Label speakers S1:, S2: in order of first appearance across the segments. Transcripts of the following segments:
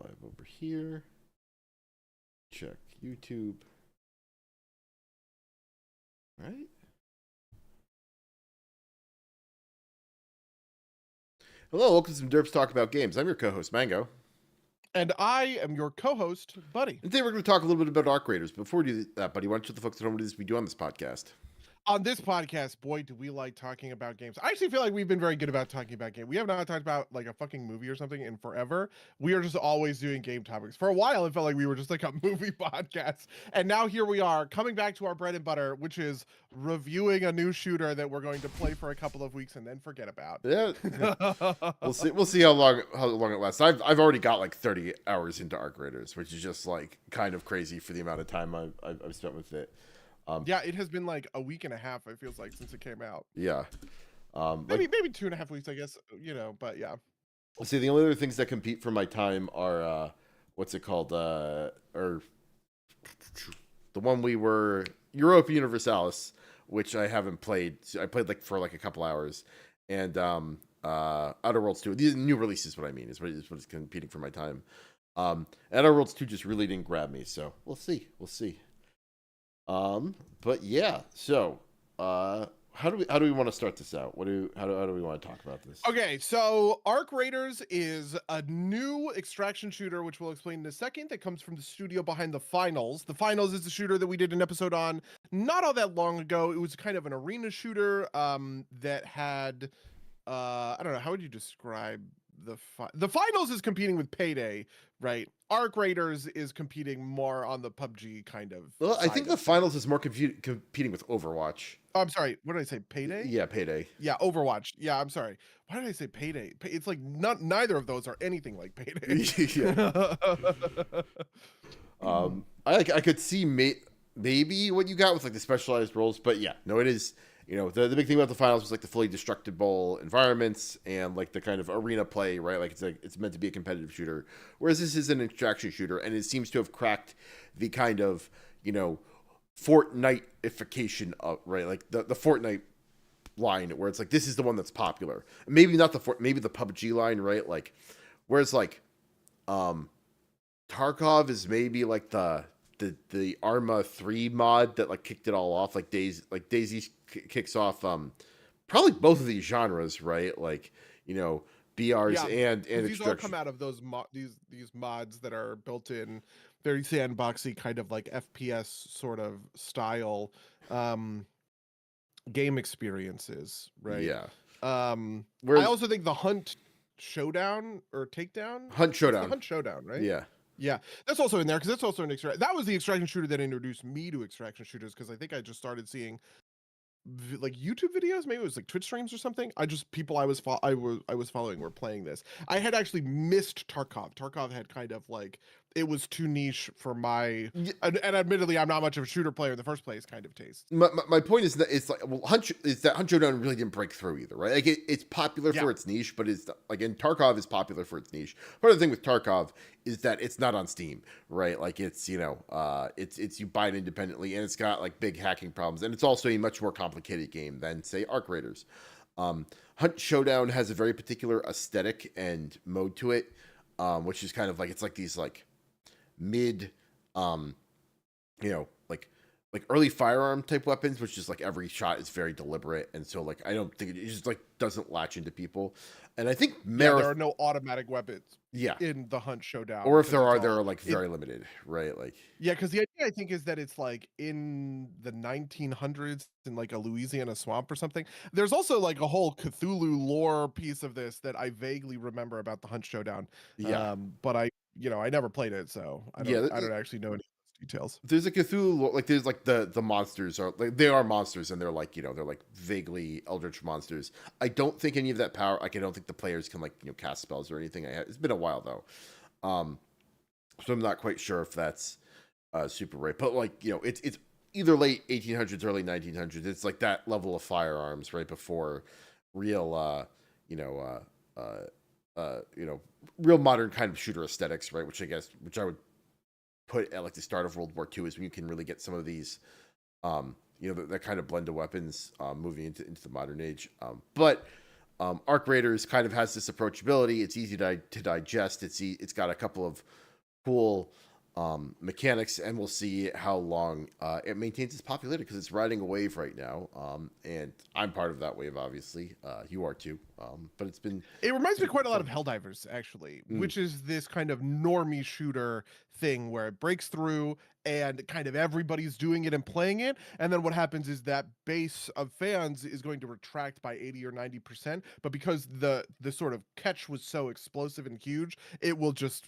S1: live over here. Check YouTube. Right? Hello, welcome to some Derps Talk About Games. I'm your co-host, Mango.
S2: And I am your co-host, Buddy.
S1: And today we're going to talk a little bit about Arc Raiders. Before we do that, Buddy, why don't you tell the folks at home what it is we do on this podcast?
S2: On this podcast, boy, do we like talking about games. I actually feel like we've been very good about talking about games. We have not talked about like a fucking movie or something in forever. We are just always doing game topics. For a while, it felt like we were just like a movie podcast. And now here we are coming back to our bread and butter, which is reviewing a new shooter that we're going to play for a couple of weeks and then forget about.
S1: Yeah. We'll see how long it lasts. I've already got like 30 hours into Arc Raiders, which is just like kind of crazy for the amount of time I've spent with it.
S2: Yeah, it has been like a week and a half, it feels like, since it came out.
S1: Yeah.
S2: Maybe 2.5 weeks, I guess, but yeah.
S1: See, the only other things that compete for my time are what's it called? Or the one we were Europa Universalis, which I haven't played. I played like for like a couple hours, and Outer Worlds 2. These new releases, what I mean, is what is competing for my time. Outer Worlds 2 just really didn't grab me, so we'll see. But yeah, so how do we want to start this out? How do we want to talk about this?
S2: Okay, so Arc Raiders is a new extraction shooter, which we'll explain in a second, that comes from the studio behind The Finals. The Finals is a shooter that we did an episode on not all that long ago. It was kind of an arena shooter that had I don't know, how would you describe the Finals is competing with Payday, right? Arc Raiders is competing more on the PUBG kind of.
S1: Well, I think the Finals is more competing with Overwatch.
S2: Oh, I'm sorry. What did I say? Payday?
S1: Yeah, Payday.
S2: Yeah, Overwatch. Yeah, I'm sorry. Why did I say Payday? It's like neither of those are anything like Payday.
S1: Yeah. I could see maybe what you got with like the specialized roles, but yeah, no, it is. The big thing about the Finals was like the fully destructible environments and like the kind of arena play, right? Like it's meant to be a competitive shooter, whereas this is an extraction shooter, and it seems to have cracked the kind of Fortnite-ification of, right? Like the Fortnite line where it's like this is the one that's popular. Maybe not maybe the PUBG line, right? Like whereas like Tarkov is maybe like the Arma 3 mod that like kicked it all off. Like Daisy kicks off probably both of these genres, right? Like BRs and
S2: these all come out of those these mods that are built in, very sandboxy kind of like FPS sort of style game experiences, right?
S1: Yeah.
S2: I also think the Hunt Showdown or Takedown?
S1: Hunt Showdown.
S2: The Hunt Showdown, right?
S1: Yeah.
S2: Yeah, that's also in there because that's also that was the extraction shooter that introduced me to extraction shooters, because I think I just started seeing like YouTube videos, maybe it was like Twitch streams or something. People I was following were playing this. I had actually missed Tarkov. Tarkov had kind of like, it was too niche for my and admittedly I'm not much of a shooter player in the first place kind of taste.
S1: My point is that it's like Hunt Showdown really didn't break through either, right? Like it's popular for its niche, but it's like, and Tarkov is popular for its niche. Part of the thing with Tarkov is that it's not on Steam, right? Like it's it's you buy it independently, and it's got like big hacking problems, and it's also a much more complicated game than say Arc Raiders. Hunt Showdown has a very particular aesthetic and mode to it, which is kind of like, it's like these like mid like early firearm type weapons, which is like every shot is very deliberate, and so like I don't think it just like doesn't latch into people. And I think
S2: there are no automatic weapons in the Hunt Showdown,
S1: or if there are like very limited, right? Like
S2: because the idea I think is that it's like in the 1900s in like a Louisiana swamp or something. There's also like a whole Cthulhu lore piece of this that I vaguely remember about the Hunt Showdown. But I never played it, so I don't actually know any details.
S1: There's a Cthulhu, like there's like the monsters are like, they are monsters, and they're like they're like vaguely eldritch monsters. I don't think any of that power, like I don't think the players can like cast spells or anything. It's been a while though, so I'm not quite sure if that's super right. But like it's either late 1800s, early 1900s. It's like that level of firearms right before real real modern kind of shooter aesthetics, right? Which I would put at like the start of World War II is when you can really get some of these, that kind of blend of weapons moving into the modern age. But Arc Raiders kind of has this approachability. It's easy to digest. It's got a couple of cool mechanics, and we'll see how long it maintains its popularity because it's riding a wave right now. And I'm part of that wave, obviously. You are too. But
S2: it reminds me quite a lot of Helldivers, actually, which is this kind of normie shooter thing where it breaks through and kind of everybody's doing it and playing it, and then what happens is that base of fans is going to retract by 80 or 90%, but because the sort of catch was so explosive and huge, it will just,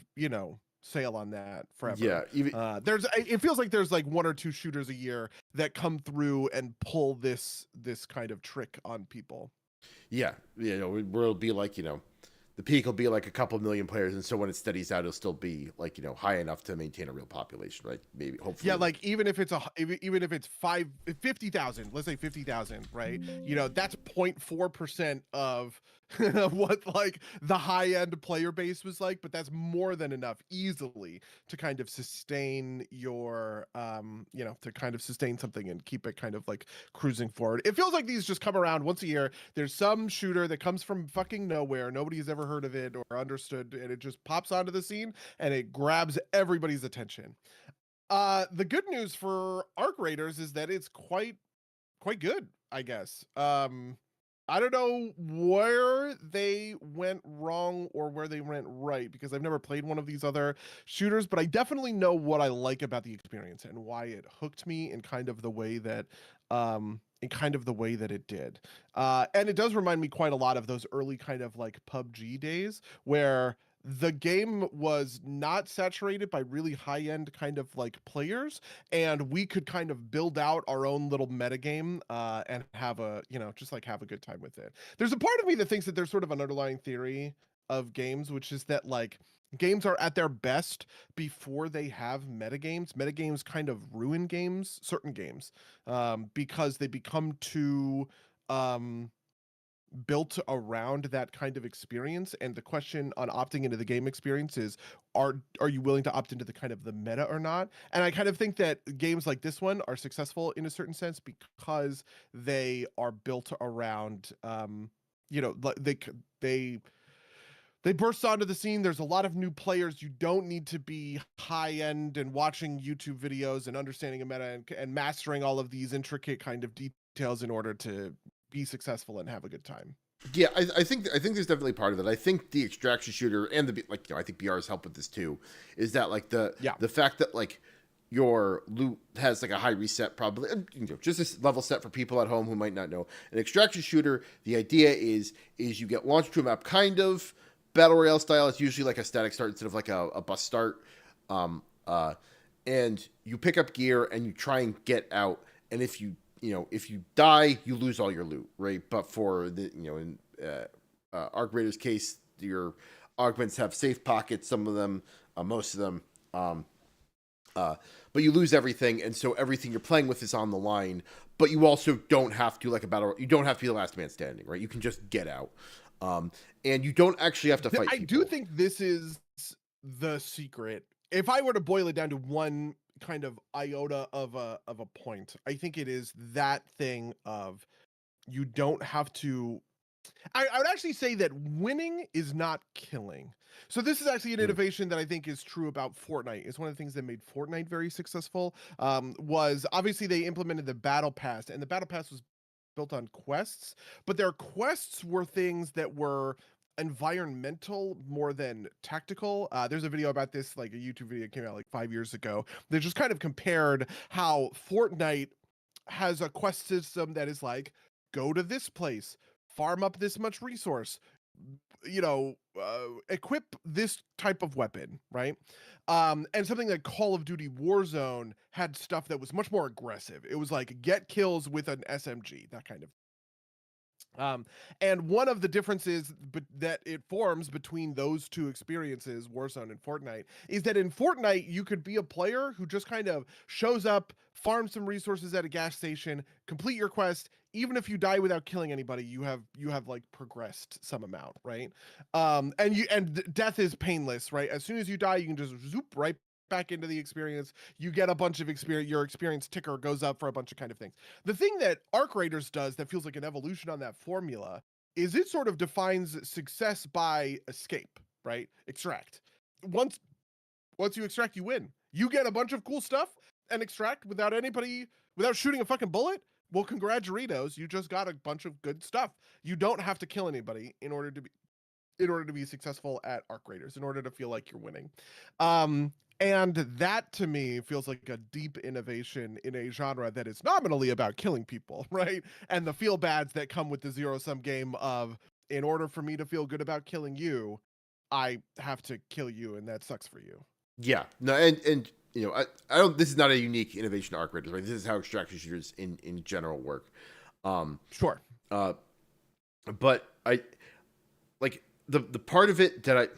S2: sail on that forever.
S1: Yeah,
S2: it feels like there's like one or two shooters a year that come through and pull this kind of trick on people.
S1: Yeah, it'll be like, the peak will be like a couple million players, and so when it steadies out, it'll still be like, high enough to maintain a real population, right? Maybe, hopefully.
S2: Yeah, like even if it's 50,000, let's say 50,000, right? That's 0.4% of what like the high end player base was like, but that's more than enough easily to kind of sustain your to kind of sustain something and keep it kind of like cruising forward. It feels like these just come around once a year. There's some shooter that comes from fucking nowhere, nobody's ever heard of it or understood, and it just pops onto the scene and it grabs everybody's attention. The good news for Arc Raiders is that it's quite good, I guess. I don't know where they went wrong or where they went right because I've never played one of these other shooters, but I definitely know what I like about the experience and why it hooked me in kind of the way that it did. And it does remind me quite a lot of those early kind of like PUBG days where the game was not saturated by really high-end kind of like players, and we could kind of build out our own little metagame and have have a good time with it. There's a part of me that thinks that there's sort of an underlying theory of games, which is that like games are at their best before they have metagames. Metagames kind of ruin games, certain games, because they become too built around that kind of experience. And the question on opting into the game experience is, are you willing to opt into the kind of the meta or not? And I kind of think that games like this one are successful in a certain sense because they are built around they burst onto the scene. There's a lot of new players. You don't need to be high end and watching YouTube videos and understanding a meta and mastering all of these intricate kind of details in order to be successful and have a good time.
S1: Yeah, I think there's definitely part of it. I think the extraction shooter and I think BR's help with this too, is that like the fact that like your loot has like a high reset probably, just this level set for people at home who might not know. An extraction shooter, the idea is you get launched to a map kind of battle royale style. It's usually like a static start instead of like a bus start. And you pick up gear and you try and get out, and if you die, you lose all your loot, right? But for the, in Arc Raiders case, your augments have safe pockets, some of them, most of them. But you lose everything, and so everything you're playing with is on the line. But you also don't have to, like a battle, you don't have to be the last man standing, right? You can just get out. And you don't actually have to fight people.
S2: I do think this is the secret. If I were to boil it down to one kind of iota of a point, I think it is that thing of you don't have to. I would actually say that winning is not killing. So this is actually an innovation that I think is true about Fortnite. It's one of the things that made Fortnite very successful. Was obviously they implemented the battle pass, and the battle pass was built on quests, but their quests were things that were environmental more than tactical. There's a video about this, like a YouTube video that came out like 5 years ago. They just kind of compared how Fortnite has a quest system that is like, go to this place, farm up this much resource, equip this type of weapon, right? And something like Call of Duty Warzone had stuff that was much more aggressive. It was like get kills with an SMG, that kind of. And one of the differences that it forms between those two experiences, Warzone and Fortnite, is that in Fortnite, you could be a player who just kind of shows up, farms some resources at a gas station, complete your quest. Even if you die without killing anybody, you have like progressed some amount, right? And death is painless, right? As soon as you die, you can just zoop right back into the experience. You get a bunch of experience. Your experience ticker goes up for a bunch of kind of things. The thing that Arc Raiders does that feels like an evolution on that formula is it sort of defines success by escape, right? Extract. Once once you extract, you win. You get a bunch of cool stuff and extract without shooting a fucking bullet. Well, congratulations, you just got a bunch of good stuff. You don't have to kill anybody in order to be successful at Arc Raiders, in order to feel like you're winning. And that to me feels like a deep innovation in a genre that is nominally about killing people, right? And the feel bads that come with the zero sum game of, in order for me to feel good about killing you, I have to kill you, and that sucks for you.
S1: Yeah, no, and I don't. This is not a unique innovation to Arc Raiders, right? This is how extraction shooters in general work.
S2: Sure.
S1: But I like the part of it that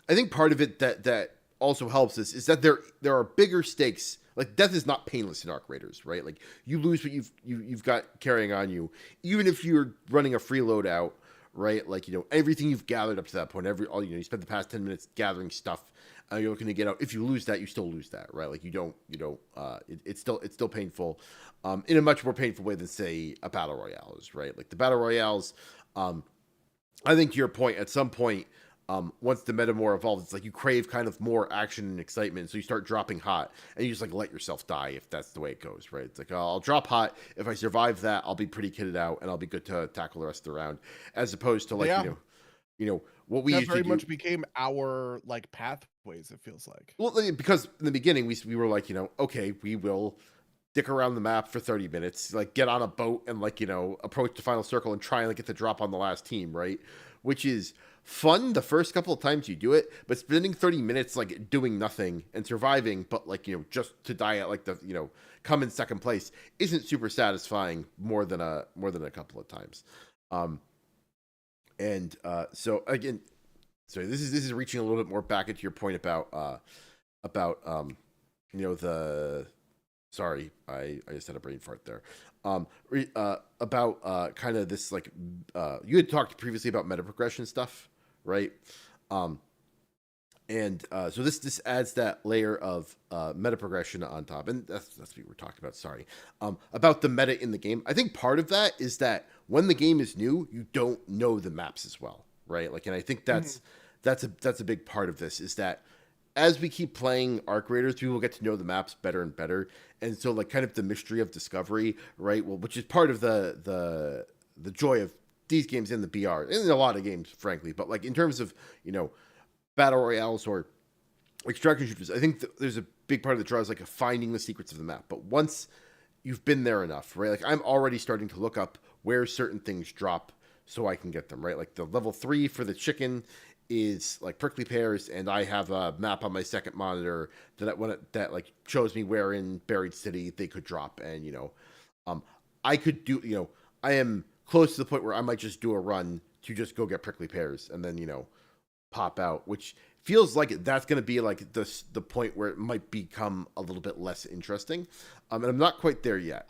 S1: I think part of it that also helps is that there are bigger stakes. Like death is not painless in Arc Raiders, right? Like you lose what you've got carrying on you, even if you're running a free loadout, right? Like everything you've gathered up to that point, you spent the past 10 minutes gathering stuff. You're looking to get out. If you lose that, you still lose that, right? Like you don't. It's still painful, in a much more painful way than say a battle royale is, right? Like the battle royales. I think to your point, at some point, once the meta more evolves, it's like you crave kind of more action and excitement, so you start dropping hot, and you just like let yourself die if that's the way it goes, right? It's like I'll drop hot. If I survive that, I'll be pretty kitted out, and I'll be good to tackle the rest of the round, as opposed to like what we
S2: That
S1: usually
S2: very much became our like pathways, it feels like.
S1: Well, because in the beginning we were like, okay, we will dick around the map for 30 minutes, like get on a boat and like, approach the final circle and try and like get the drop on the last team, right? Which is fun the first couple of times you do it, but spending 30 minutes like doing nothing and surviving, but like, just to die at like the, come in second place isn't super satisfying more than a couple of times. So again, sorry, this is reaching a little bit more back into your point about the sorry, I just had a brain fart there. About kind of this like you had talked previously about meta progression stuff, right? So this adds that layer of meta progression on top, and that's what we were talking about. Sorry, about the meta in the game. I think part of that is that when the game is new, you don't know the maps as well, right? Like, and I think that's a big part of this is that as we keep playing Arc Raiders, we will get to know the maps better and better, and so like kind of the mystery of discovery, right? Well, which is part of the joy of these games in the BR, and in a lot of games, frankly. But like in terms of battle royales or extraction shooters, I think there's a big part of the draw is like finding the secrets of the map. But once you've been there enough, right? Like I'm already starting to look up where certain things drop so I can get them, right? Like the level 3 for the chicken is like prickly pears, and I have a map on my second monitor that like shows me where in Buried City they could drop, and I could do I am close to the point where I might just do a run to just go get prickly pears and then pop out, which feels like that's going to be like the point where it might become a little bit less interesting, and I'm not quite there yet.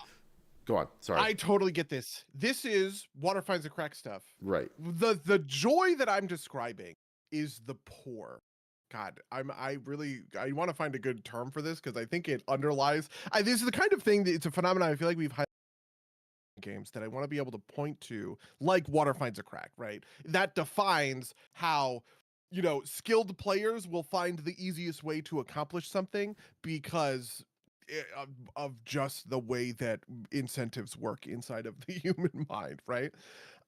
S1: Go on. Sorry.
S2: I totally get this. This is water finds a crack stuff.
S1: Right.
S2: The joy that I'm describing is the poor. God, I want to find a good term for this because I think it underlies. This is the kind of thing that it's a phenomenon I feel like we've had games that I want to be able to point to, like water finds a crack, right? That defines how skilled players will find the easiest way to accomplish something because of just the way that incentives work inside of the human mind, right?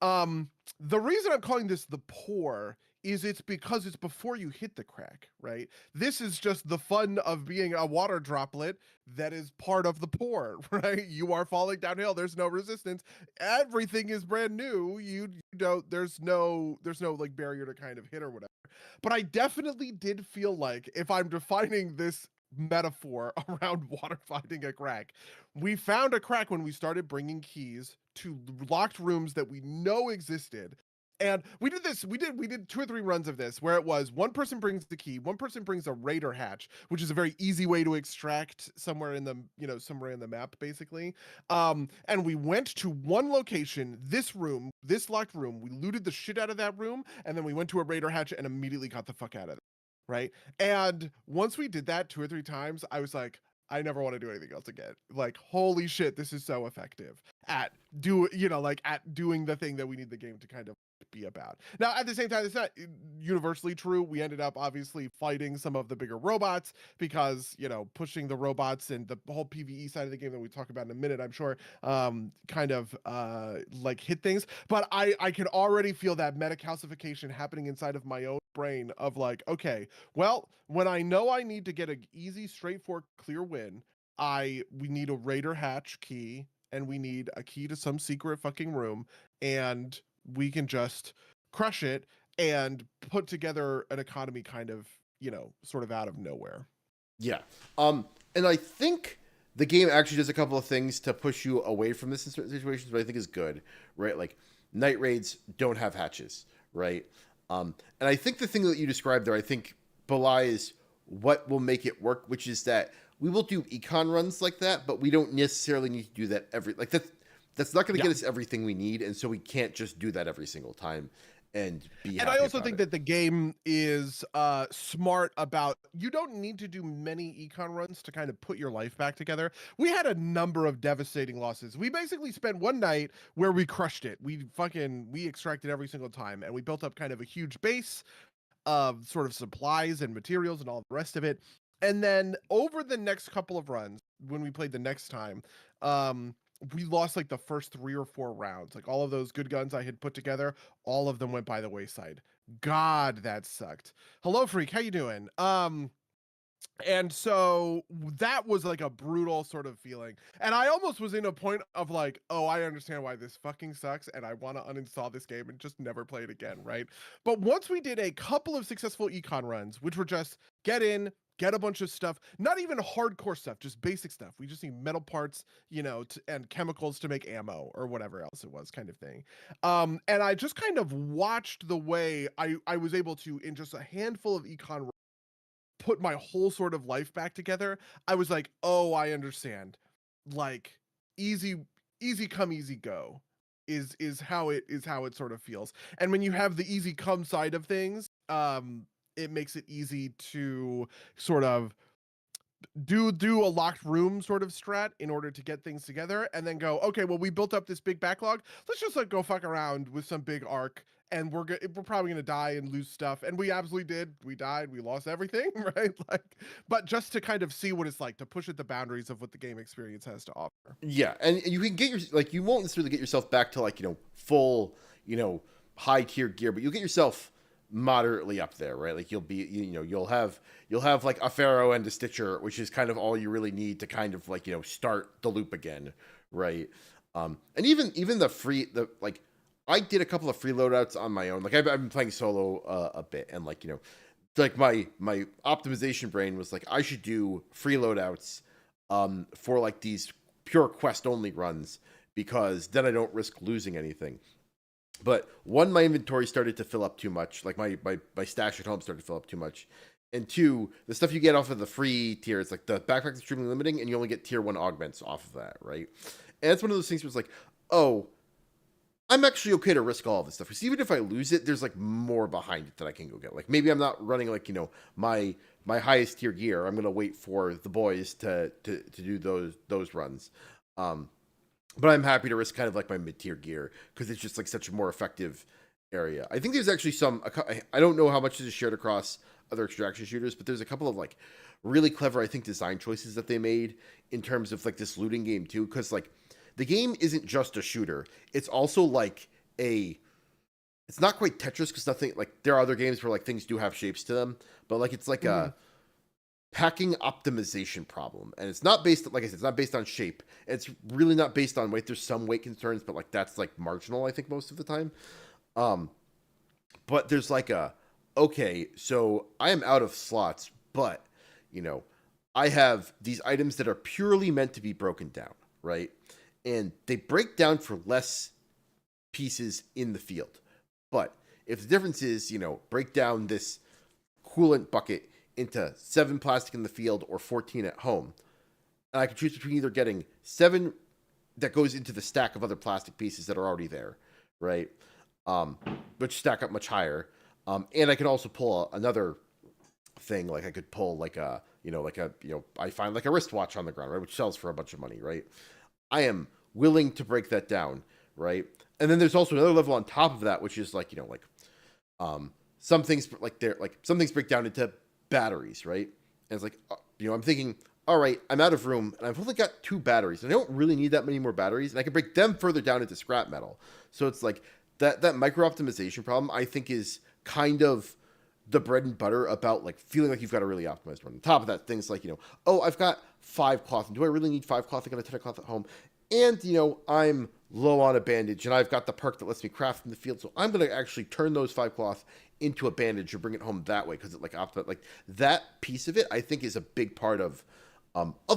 S2: The reason I'm calling this the poor is it's because it's before you hit the crack, right? This is just the fun of being a water droplet that is part of the pour, right? You are falling downhill. There's no resistance. Everything is brand new. There's no like barrier to kind of hit or whatever. But I definitely did feel like if I'm defining this metaphor around water finding a crack, we found a crack when we started bringing keys to locked rooms that we know existed. And we did 2 or 3 runs of this where it was one person brings the key, one person brings a raider hatch, which is a very easy way to extract somewhere in the map, basically. And we went to one location, this locked room, we looted the shit out of that room, and then we went to a raider hatch and immediately got the fuck out of it. Right. And once we did that 2 or 3 times, I was like, I never want to do anything else again. Like, holy shit, this is so effective at doing the thing that we need the game to kind of be about. Now, at the same time, it's not universally true. We ended up obviously fighting some of the bigger robots because, pushing the robots and the whole PvE side of the game that we talk about in a minute, I'm sure, kind of like hit things. But I can already feel that meta calcification happening inside of my own brain of like, okay, well, when I know I need to get an easy, straightforward, clear win, we need a Raider hatch key, and we need a key to some secret fucking room, and we can just crush it and put together an economy kind of, sort of out of nowhere.
S1: Yeah. And I think the game actually does a couple of things to push you away from this in certain situations, but I think is good, right? Like night raids don't have hatches, right? And I think the thing that you described there, I think belies what will make it work, which is that we will do econ runs like that, but we don't necessarily need to do that that's not going to get us everything we need, and so we can't just do that every single time and be happy.
S2: And I also think that the game is smart about, you don't need to do many econ runs to kind of put your life back together. We had a number of devastating losses. We basically spent one night where we crushed it. We extracted every single time, and we built up kind of a huge base of sort of supplies and materials and all the rest of it. And then over the next couple of runs, when we played the next time, we lost like the first 3 or 4 rounds. Like all of those good guns I had put together, all of them went by the wayside. God, that sucked. Hello, Freak. How you doing? And so that was like a brutal sort of feeling. And I almost was in a point of like, oh, I understand why this fucking sucks, and I want to uninstall this game and just never play it again, right? But once we did a couple of successful econ runs, which were just get in, get a bunch of stuff, not even hardcore stuff, just basic stuff. We just need metal parts, and chemicals to make ammo or whatever else it was, kind of thing. And I just kind of watched the way I was able to, in just a handful of econ, put my whole sort of life back together. I was like, oh, I understand. Like easy come, easy go is how it sort of feels. And when you have the easy come side of things, it makes it easy to sort of do a locked room sort of strat in order to get things together, and then go, okay, well, we built up this big backlog. Let's just like go fuck around with some big arc, and we're probably gonna die and lose stuff, and we absolutely did. We died, we lost everything, right? Like, but just to kind of see what it's like to push at the boundaries of what the game experience has to offer.
S1: Yeah, and you can get you won't necessarily get yourself back to like full high tier gear, but you'll get yourself moderately up there, right? Like you'll have like a Pharaoh and a Stitcher, which is kind of all you really need to kind of like start the loop again, right? And even the I did a couple of free loadouts on my own. Like I've been playing solo a bit, and like like my optimization brain was like I should do free loadouts for like these pure quest only runs, because then I don't risk losing anything. But one, my inventory started to fill up too much. Like my stash at home started to fill up too much. And 2, the stuff you get off of the free tiers, like the backpack's extremely limiting, and you only get tier 1 augments off of that, right? And it's one of those things where it's like, oh, I'm actually okay to risk all of this stuff. Because even if I lose it, there's like more behind it that I can go get. Like maybe I'm not running like, my highest tier gear. I'm gonna wait for the boys to do those runs. But I'm happy to risk kind of like my mid-tier gear, because it's just like such a more effective area. I think there's actually I don't know how much this is shared across other extraction shooters, but there's a couple of like really clever, I think, design choices that they made in terms of like this looting game too. Because like the game isn't just a shooter. It's also like it's not quite Tetris, because nothing, like there are other games where like things do have shapes to them, but like it's like a packing optimization problem, and it's not based, like I said, it's not based on shape. It's really not based on weight. There's some weight concerns, but like that's like marginal, I think, most of the time. But there's like okay, so I am out of slots, but I have these items that are purely meant to be broken down, right? And they break down for less pieces in the field. But if the difference is, break down this coolant bucket into 7 plastic in the field or 14 at home, and I can choose between either getting 7 that goes into the stack of other plastic pieces that are already there, right? Which stack up much higher. And I can also pull another thing, like I could pull like I find like a wristwatch on the ground, right, which sells for a bunch of money, right? I am willing to break that down, right? and then there's also another level on top of that, which is like, some things some things break down into batteries, right? And it's like, I'm thinking, all right, I'm out of room and I've only got 2 batteries and I don't really need that many more batteries, and I can break them further down into scrap metal. So it's like that micro optimization problem, I think, is kind of the bread and butter about like feeling like you've got a really optimized one. On top of that, things like, I've got 5 cloth, and do I really need 5 cloth? I got a ton of cloth at home. And, I'm low on a bandage, and I've got the perk that lets me craft in the field. So I'm going to actually turn those 5 cloth into a bandage or bring it home that way, because it like that piece of it, I think, is a big part of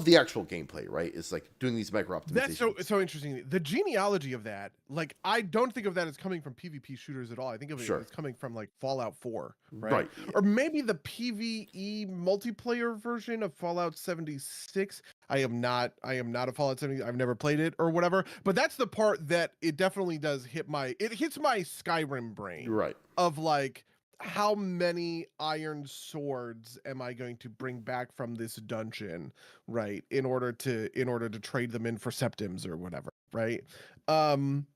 S1: the actual gameplay, right? It's like doing these micro optimizations.
S2: That's so interesting. The genealogy of that, like, I don't think of that as coming from PvP shooters at all. I think of it as coming from like Fallout 4, right?
S1: Yeah.
S2: Or maybe the PvE multiplayer version of Fallout 76. I am not a Fallout 70. I've never played it or whatever. But that's the part that it definitely does hits my Skyrim brain.
S1: Right.
S2: Of like, how many iron swords am I going to bring back from this dungeon, right? In order to trade them in for septims or whatever, right? And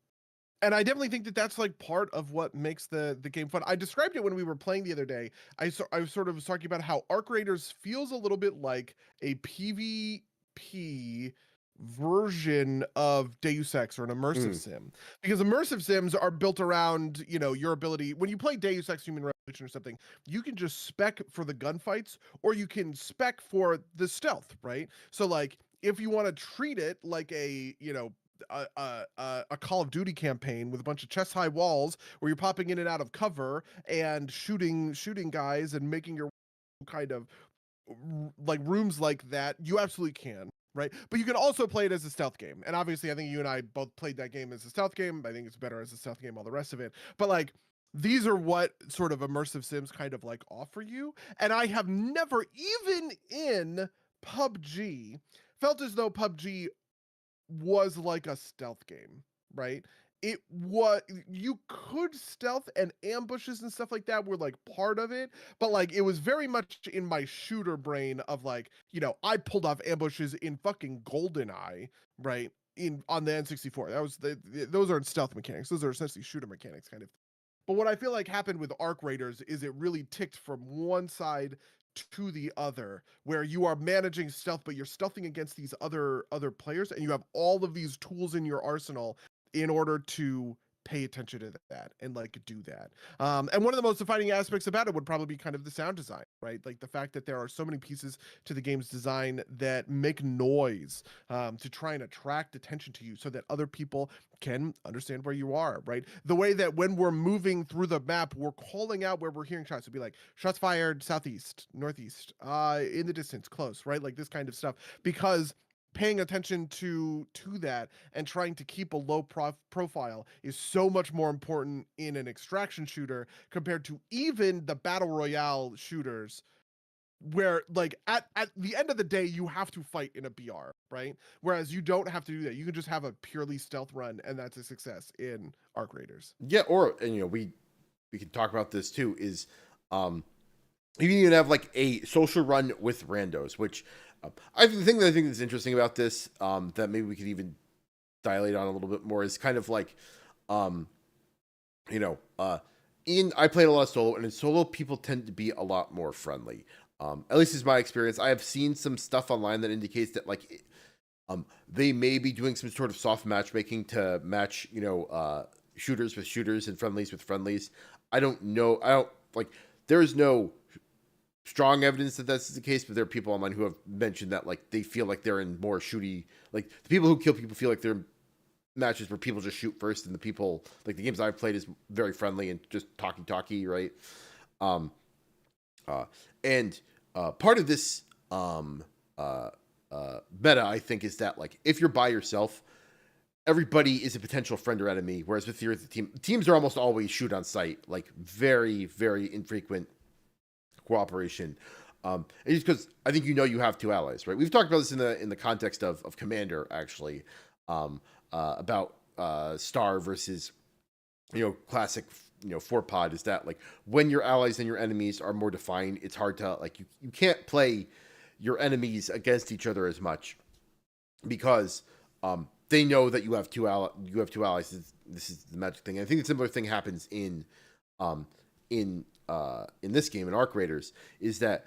S2: I definitely think that that's like part of what makes the game fun. I described it when we were playing the other day. I sort of was talking about how Arc Raiders feels a little bit like a PvP version of Deus Ex or an immersive sim, because immersive sims are built around, your ability. When you play Deus Ex Human Revolution or something, you can just spec for the gunfights, or you can spec for the stealth, right? So like, if you want to treat it like a Call of Duty campaign with a bunch of chest high walls where you're popping in and out of cover and shooting guys and making your kind of like rooms like that, you absolutely can, right? But you can also play it as a stealth game. And obviously, I think you and I both played that game as a stealth game. I think it's better as a stealth game, all the rest of it. But like, these are what sort of immersive sims kind of like offer you. And I have never, even in PUBG, felt as though PUBG was like a stealth game, right? It was, you could stealth, and ambushes and stuff like that were like part of it, but like it was very much in my shooter brain of like, I pulled off ambushes in fucking GoldenEye, right? On the N64. That was those aren't stealth mechanics. Those are essentially shooter mechanics kind of. But what I feel like happened with Arc Raiders is it really ticked from one side to the other, where you are managing stealth, but you're stealthing against these other players, and you have all of these tools in your arsenal in order to pay attention to that and like do that. And one of the most defining aspects about it would probably be kind of the sound design, right? Like the fact that there are so many pieces to the game's design that make noise to try and attract attention to you so that other people can understand where you are, right? The way that when we're moving through the map, we're calling out where we're hearing shots. It'd be like, shots fired southeast, northeast, in the distance, close, right? Like this kind of stuff. Because paying attention to that and trying to keep a low profile is so much more important in an extraction shooter compared to even the battle royale shooters, where like at the end of the day you have to fight in a BR, right? Whereas you don't have to do that. You can just have a purely stealth run, and that's a success in Arc Raiders.
S1: Yeah, and we can talk about this too, is you can even have like a social run with randos, which I think is interesting about this, that maybe we could even dilate on a little bit more, is kind of like, I played a lot of solo, and in solo people tend to be a lot more friendly. At least is my experience. I have seen some stuff online that indicates that like, they may be doing some sort of soft matchmaking to match, shooters with shooters and friendlies with friendlies. I don't know. There is no strong evidence that that's the case, but there are people online who have mentioned that like they feel like they're in more shooty, like the people who kill people feel like they're in matches where people just shoot first, and the people, like the games I've played, is very friendly and just talky, right? And part of this meta, I think, is that like if you're by yourself, everybody is a potential friend or enemy, whereas if you're with the teams are almost always shoot on sight, like very, very infrequent cooperation. And just because I think you have 2 allies, right? We've talked about this in the context of Commander, actually, about Star versus classic 4-pod, is that like when your allies and your enemies are more defined, it's hard to like you can't play your enemies against each other as much, because they know that you have two allies. This is the magic thing. I think a similar thing happens um, in this game in Arc Raiders, is that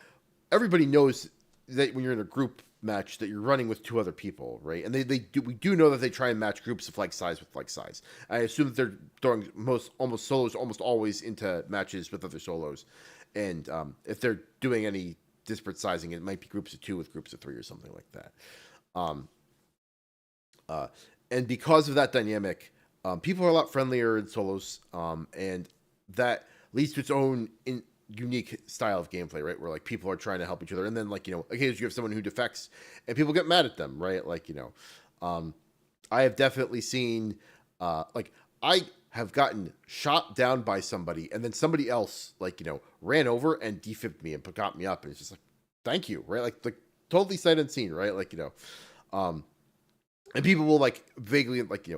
S1: everybody knows that when you're in a group match that you're running with two other people, right? And we do know that they try and match groups of like size with like size. I assume that they're throwing almost solos almost always into matches with other solos, and if they're doing any disparate sizing, it might be groups of 2 with groups of 3 or something like that. And because of that dynamic, people are a lot friendlier in solos, and that leads to its own unique style of gameplay, right? Where like people are trying to help each other, and then like occasionally you have someone who defects, and people get mad at them, right? Like I have definitely seen, like I have gotten shot down by somebody, and then somebody else like ran over and defibbed me and got me up, and it's just like, thank you, right? Like totally sight unseen, right? Like and people will like vaguely like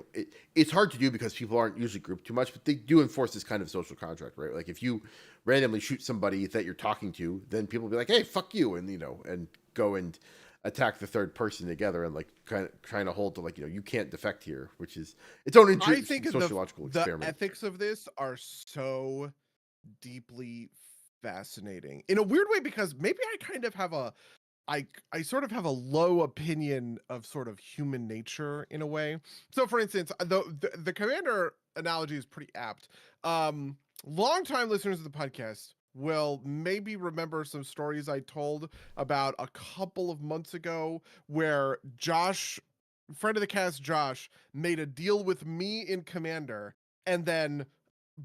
S1: it's hard to do because people aren't usually grouped too much, but they do enforce this kind of social contract, right? Like if you randomly shoot somebody that you're talking to, then people will be like, hey, fuck you, and and go and attack the third person together, and like trying to hold to like you can't defect here, which is its own interesting sociological experiment.
S2: The ethics of this are so deeply fascinating in a weird way, because maybe I kind of have I sort of have a low opinion of sort of human nature in a way. So for instance, the commander analogy is pretty apt. Longtime listeners of the podcast will maybe remember some stories I told about a couple of months ago where Josh, friend of the cast Josh, made a deal with me in Commander and then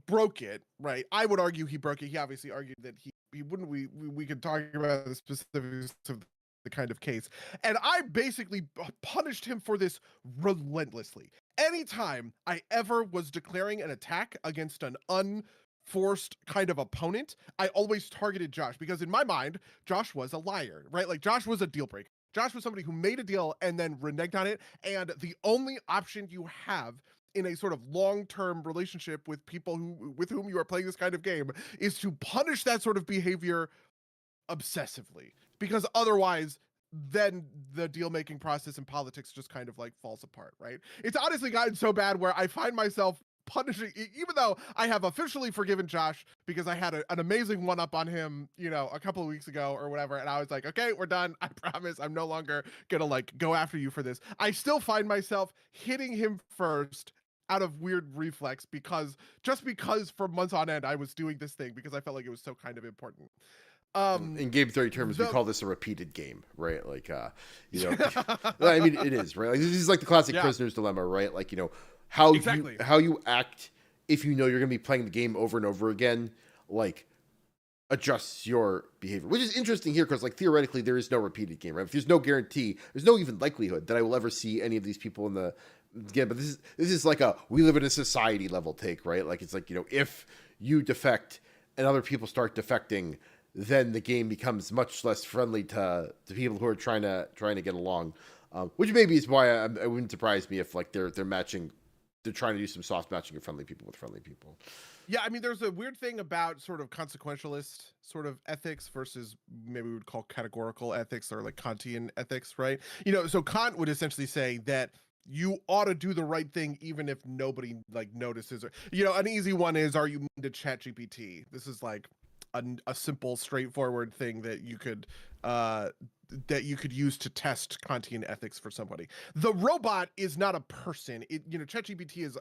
S2: broke it, right? I would argue he broke it. He obviously argued that he wouldn't. We could talk about the specifics of the kind of case. And I basically punished him for this relentlessly. Anytime I ever was declaring an attack against an unforced kind of opponent, I always targeted Josh, because in my mind, Josh was a liar, right? Like Josh was a deal breaker. Josh was somebody who made a deal and then reneged on it. And the only option you have in a sort of long-term relationship with people with whom you are playing this kind of game is to punish that sort of behavior obsessively, because otherwise then the deal-making process in politics just kind of like falls apart, right? It's honestly gotten so bad where I find myself punishing, even though I have officially forgiven Josh because I had an amazing one-up on him, a couple of weeks ago or whatever, and I was like, okay, we're done. I promise I'm no longer gonna like go after you for this. I still find myself hitting him first out of weird reflex, because for months on end I was doing this thing because I felt like it was so kind of important.
S1: In game theory terms, we call this a repeated game, right? Like, I mean, it is, right? Like, this is like the classic prisoner's dilemma, right? Like, how you act if you're going to be playing the game over and over again, like, adjusts your behavior, which is interesting here because, like, theoretically, there is no repeated game, right? If there's no guarantee, there's no even likelihood that I will ever see any of these people in the game. But this is like we live in a society level take, right? Like, it's like, if you defect and other people start defecting, then the game becomes much less friendly to people who are trying to get along, which maybe is why it wouldn't surprise me if like they're trying to do some soft matching of friendly people with friendly people.
S2: Yeah, I mean, there's a weird thing about sort of consequentialist sort of ethics versus maybe we would call categorical ethics, or like Kantian ethics, right? So Kant would essentially say that you ought to do the right thing even if nobody like notices, or an easy one is, are you mean to ChatGPT? This is like a simple, straightforward thing that you could use to test Kantian ethics for somebody. The robot is not a person. ChatGPT is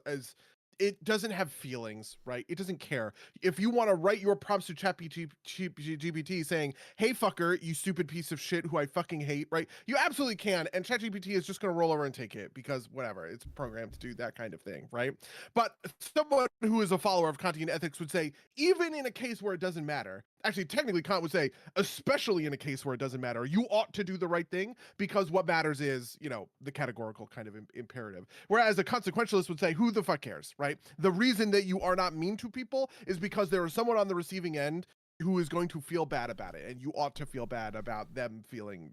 S2: it doesn't have feelings, right? It doesn't care. If you want to write your prompts to ChatGPT saying, hey, fucker, you stupid piece of shit who I fucking hate, right? You absolutely can. And ChatGPT is just going to roll over and take it because whatever, it's programmed to do that kind of thing, right? But someone who is a follower of Kantian ethics would say, even in a case where it doesn't matter, actually, technically, Kant would say, especially in a case where it doesn't matter, you ought to do the right thing because what matters is, the categorical kind of imperative. Whereas a consequentialist would say, who the fuck cares, right? The reason that you are not mean to people is because there is someone on the receiving end who is going to feel bad about it, and you ought to feel bad about them feeling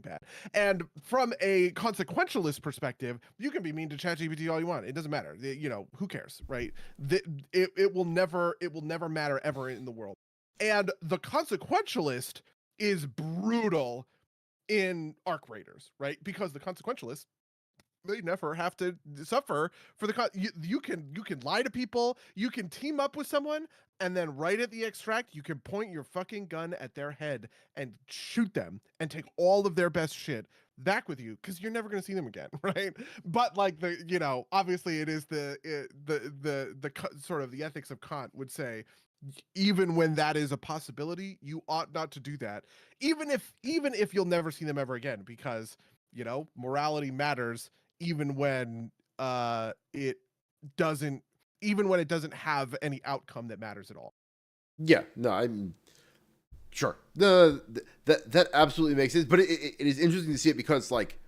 S2: bad. And from a consequentialist perspective, you can be mean to ChatGPT all you want. It doesn't matter. Who cares, right? It will never matter ever in the world. And the consequentialist is brutal in Arc Raiders, right? Because the consequentialist they never have to suffer for you can lie to people, you can team up with someone, and then right at the extract you can point your fucking gun at their head and shoot them and take all of their best shit back with you because you're never going to see them again, right? But like obviously it is sort of the ethics of Kant would say, even when that is a possibility, you ought not to do that, even if you'll never see them ever again, because morality matters even when it doesn't even when it doesn't have any outcome that matters at all.
S1: Yeah, no, I'm sure. That absolutely makes sense. But it is interesting to see it because, like,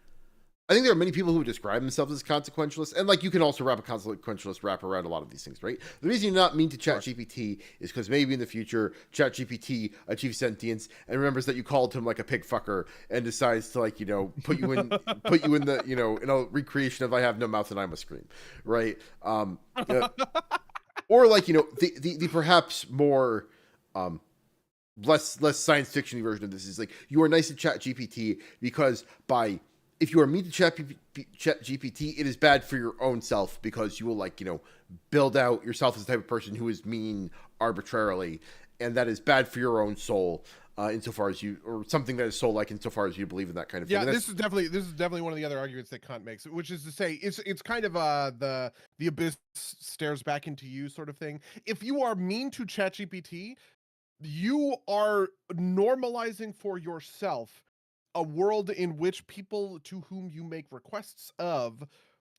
S1: I think there are many people who describe themselves as consequentialists, and like you can also wrap a consequentialist wrap around a lot of these things, right? The reason you're not mean to ChatGPT is because maybe in the future ChatGPT achieves sentience and remembers that you called him like a pig fucker and decides to, like, put you in the in a recreation of "I have no mouth and I must scream," right? Or like the perhaps more less science fiction version of this is like you are nice to ChatGPT because if you are mean to ChatGPT, it is bad for your own self because you will build out yourself as the type of person who is mean arbitrarily, and that is bad for your own soul insofar as or something that is soul-like insofar as you believe in that kind of thing.
S2: Yeah, this is definitely one of the other arguments that Kant makes, which is to say it's kind of the abyss stares back into you sort of thing. If you are mean to ChatGPT, you are normalizing for yourself a world in which people to whom you make requests of,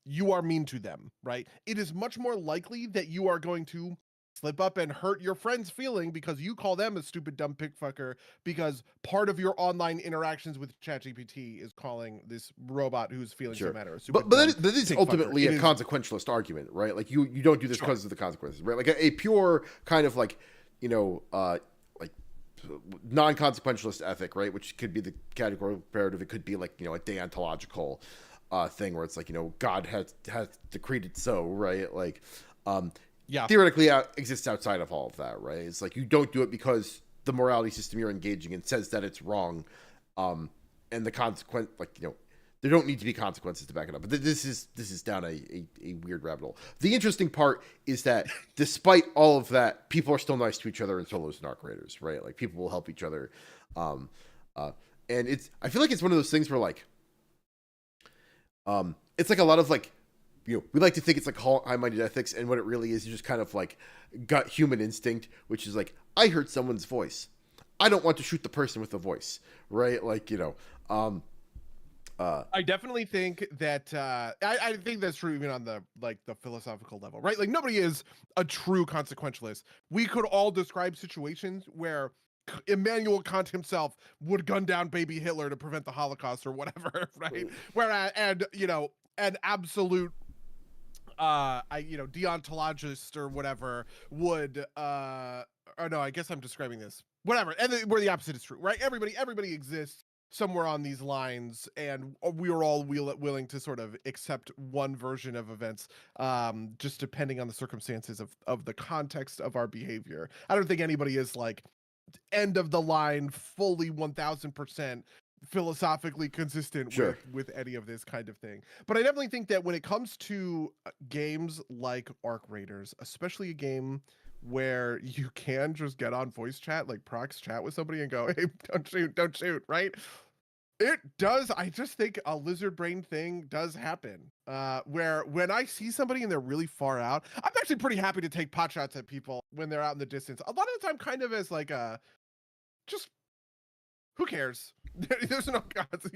S2: you are mean to them, right? It is much more likely that you are going to slip up and hurt your friend's feeling because you call them a stupid dumb pig fucker because part of your online interactions with ChatGPT is calling this robot whose feelings don't matter a stupid
S1: but that is ultimately a consequentialist argument, right? Like you don't do this because of the consequences, right? Like a pure kind of like non-consequentialist ethic, right? Which could be the categorical imperative. It could be like a deontological thing where it's like God has decreed it so, right? Like theoretically exists outside of all of that, right? It's like you don't do it because the morality system you're engaging in says that it's wrong, and the consequence, there don't need to be consequences to back it up. But this is down a weird rabbit hole. The interesting part is that despite all of that, people are still nice to each other in solos and arc raiders, right? Like people will help each other, and I feel like it's one of those things where it's like a lot of we like to think it's like high-minded ethics, and what it really is just kind of like gut human instinct, which is like, I heard someone's voice, I don't want to shoot the person with the voice, right?
S2: I definitely think that I think that's true even on the philosophical level, right? Like nobody is a true consequentialist. We could all describe situations where Immanuel Kant himself would gun down baby Hitler to prevent the Holocaust or whatever, right? Whereas an absolute deontologist or whatever would or no, I guess I'm describing this. Whatever. And where the opposite is true, right? Everybody exists somewhere on these lines, and we are all willing to sort of accept one version of events, just depending on the circumstances of the context of our behavior. I don't think anybody is like end of the line, fully 1000% philosophically consistent with any of this kind of thing. But I definitely think that when it comes to games like Arc Raiders, especially a game where you can just get on voice chat, like prox chat with somebody and go, hey, don't shoot, right? It does. I just think a lizard brain thing does happen. Where when I see somebody and they're really far out, I'm actually pretty happy to take pot shots at people when they're out in the distance. A lot of the time, kind of as like just who cares? There's no gods.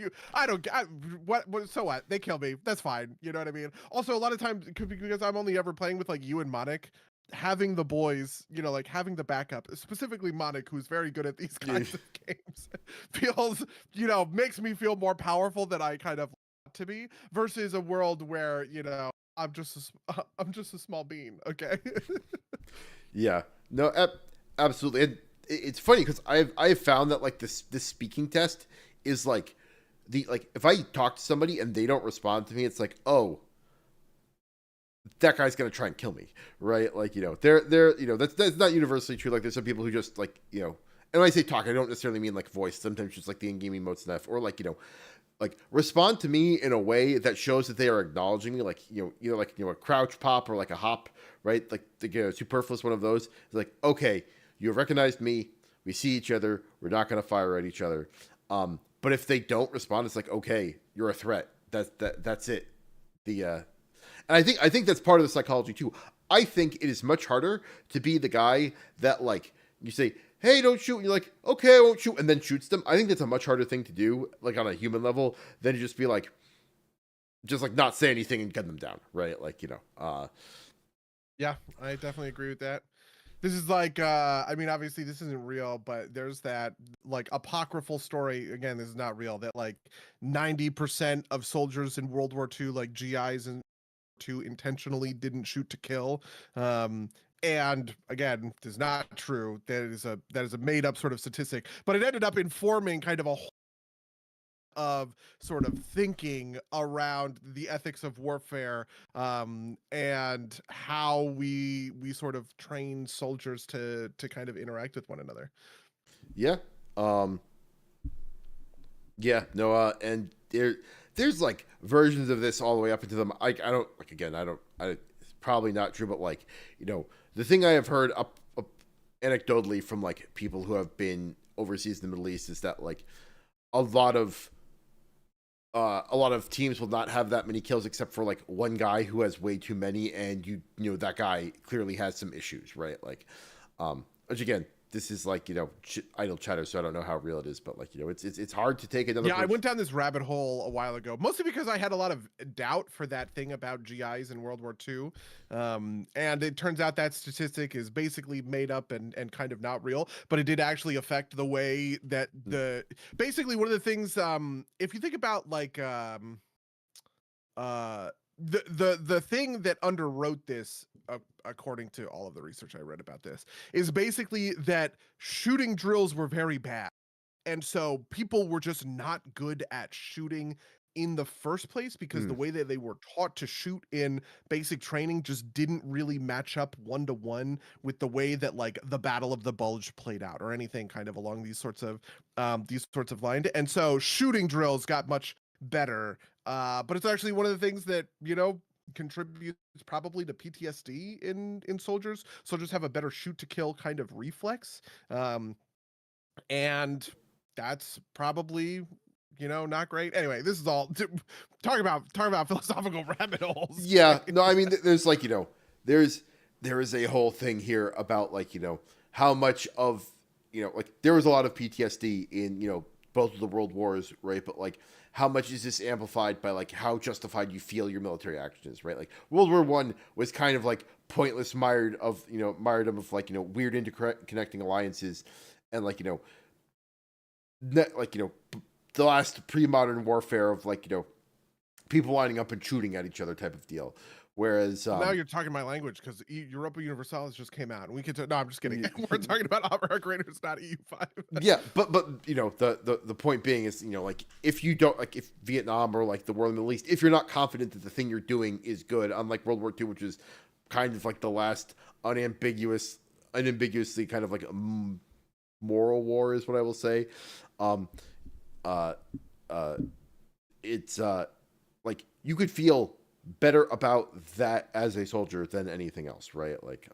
S2: So what? They kill me. That's fine. You know what I mean? Also, a lot of times, because I'm only ever playing with like you and Monik, having the boys, like having the backup, specifically Monik, who's very good at these kinds of games, feels, makes me feel more powerful than I kind of want to be, versus a world where, I'm just a small bean. Okay.
S1: Yeah. No. Absolutely. And it's funny because I've found that like this speaking test is like if I talk to somebody and they don't respond to me, it's like, oh, that guy's gonna try and kill me, right? Like they're that's not universally true. Like there's some people who just and when I say talk, I don't necessarily mean like voice. Sometimes just like the in-game emotes and stuff, or like like respond to me in a way that shows that they are acknowledging me, like either like a crouch pop or like a hop, right? Like the superfluous one of those. It's like, okay, you have recognized me. We see each other. We're not going to fire at each other. But if they don't respond, it's like, okay, you're a threat. That's it. And I think that's part of the psychology too. I think it is much harder to be the guy that like you say, hey, don't shoot. And you're like, okay, I won't shoot, and then shoots them. I think that's a much harder thing to do, like on a human level, than to just be like, just like not say anything and gun them down, right? Like
S2: Yeah, I definitely agree with that. This is like, I mean, obviously this isn't real, but there's that like apocryphal story. Again, this is not real. That like 90% of soldiers in World War II, like GIs and II, intentionally didn't shoot to kill. And again, this is not true. That is a made up sort of statistic, but it ended up informing kind of a whole of sort of thinking around the ethics of warfare, and how we sort of train soldiers to kind of interact with one another.
S1: Yeah. Yeah. No. And there's like versions of this all the way up into them. I don't like again. It's probably not true, but like the thing I have heard up anecdotally from like people who have been overseas in the Middle East is that like a lot of teams will not have that many kills except for like one guy who has way too many, and that guy clearly has some issues, right? Like, which again, this is like idle chatter, so I don't know how real it is, but like it's hard to take another.
S2: Yeah, I went down this rabbit hole a while ago, mostly because I had a lot of doubt for that thing about GIs in World War II, and it turns out that statistic is basically made up and kind of not real, but it did actually affect the way that basically one of the things, if you think about like the thing that underwrote this, according to all of the research I read about this, is basically that shooting drills were very bad. And so people were just not good at shooting in the first place because the way that they were taught to shoot in basic training just didn't really match up 1-to-1 with the way that like the Battle of the Bulge played out or anything kind of along these sorts of lines. And so shooting drills got much better. But it's actually one of the things that, contributes probably to PTSD in soldiers. Soldiers have a better shoot to kill kind of reflex. And that's probably not great. Anyway, this is all talking about philosophical rabbit holes.
S1: Yeah, no, I mean there's like there is a whole thing here about like how much of like there was a lot of PTSD in both of the world wars, right? But like how much is this amplified by like how justified you feel your military action is, right? Like World War I was kind of like pointless martyrdom of like weird interconnecting alliances, and like the last pre-modern warfare of like people lining up and shooting at each other type of deal. Whereas
S2: now you're talking my language because Europa Universalis just came out, and we could. No, I'm just kidding. We're talking about Opera Graders, not EU5.
S1: Yeah, but the point being is like if you don't like if Vietnam or like the war in the Middle East, if you're not confident that the thing you're doing is good, unlike World War II, which is kind of like the last unambiguously kind of like a moral war is what I will say. It's like you could feel better about that as a soldier than anything else, right? Like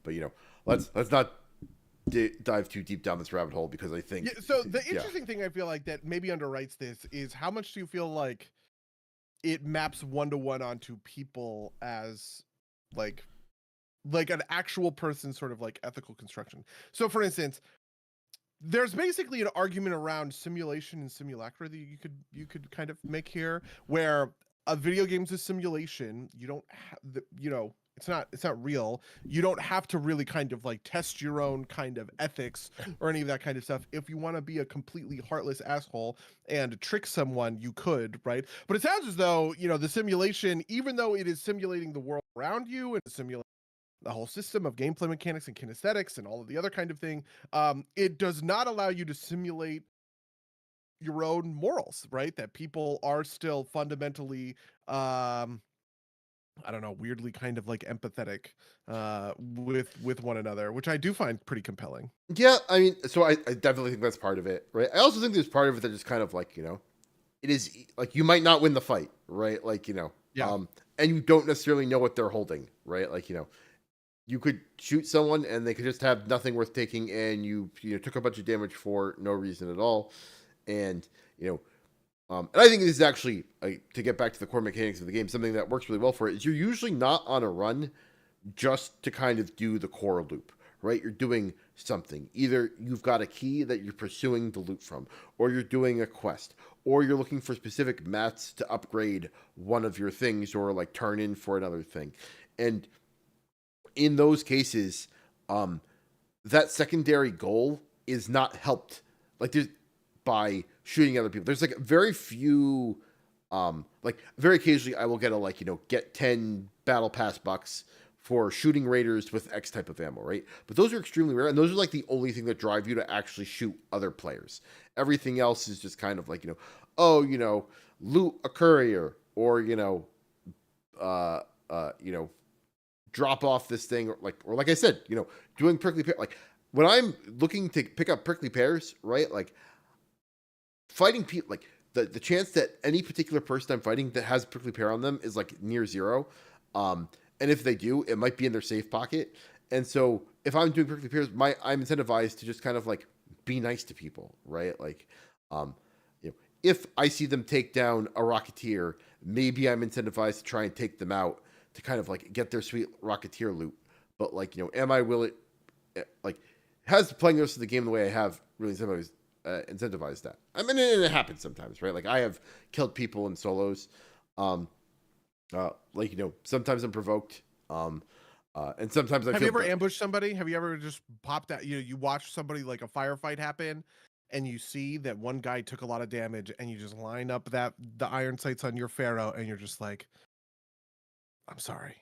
S1: but let's not dive too deep down this rabbit hole because I think
S2: so the interesting thing I feel like that maybe underwrites this is how much do you feel like it maps 1-to-1 onto people as like an actual person, sort of like ethical construction. So for instance, there's basically an argument around simulation and simulacra that you could kind of make here, where a video game's a simulation. You don't have it's not real. You don't have to really kind of like test your own kind of ethics or any of that kind of stuff. If you want to be a completely heartless asshole and trick someone, you could, right? But it sounds as though, the simulation, even though it is simulating the world around you and simulating the whole system of gameplay mechanics and kinesthetics and all of the other kind of thing, it does not allow you to simulate your own morals, right? That people are still fundamentally, I don't know, weirdly kind of like empathetic with one another, which I do find pretty compelling.
S1: Yeah, I mean, so I definitely think that's part of it, right? I also think there's part of it that is kind of like it is like you might not win the fight, right? Like,
S2: Yeah.
S1: and you don't necessarily know what they're holding, right? Like, you could shoot someone and they could just have nothing worth taking, and you took a bunch of damage for no reason at all. And, and I think this is actually, to get back to the core mechanics of the game, something that works really well for it is you're usually not on a run just to kind of do the core loop, right? You're doing something. Either you've got a key that you're pursuing the loot from, or you're doing a quest, or you're looking for specific mats to upgrade one of your things or like turn in for another thing. And in those cases, that secondary goal is not helped like there's by shooting other people. There's like very few like very occasionally I will get a get 10 battle pass bucks for shooting raiders with X type of ammo, right? But those are extremely rare, and those are like the only thing that drive you to actually shoot other players. Everything else is just kind of like, loot a courier, or uh drop off this thing, or like I said, doing prickly pear. Like when I'm looking to pick up prickly pears, right? Like fighting people, like the chance that any particular person I'm fighting that has prickly pear on them is like near zero. And if they do, it might be in their safe pocket. And so if I'm doing prickly pears, I'm incentivized to just kind of like be nice to people, right? Like, if I see them take down a Rocketeer, maybe I'm incentivized to try and take them out to kind of like get their sweet Rocketeer loot. But like, am I willing? Like, has playing the rest of the game the way I have really incentivized that? I mean, and it happens sometimes, right? Like I have killed people in solos. Sometimes I'm provoked. And sometimes I
S2: Have
S1: feel.
S2: you ever ambushed somebody? Have you ever just popped out? You watch somebody like a firefight happen, and you see that one guy took a lot of damage, and you just line up the iron sights on your Pharaoh, and you're just like, I'm sorry,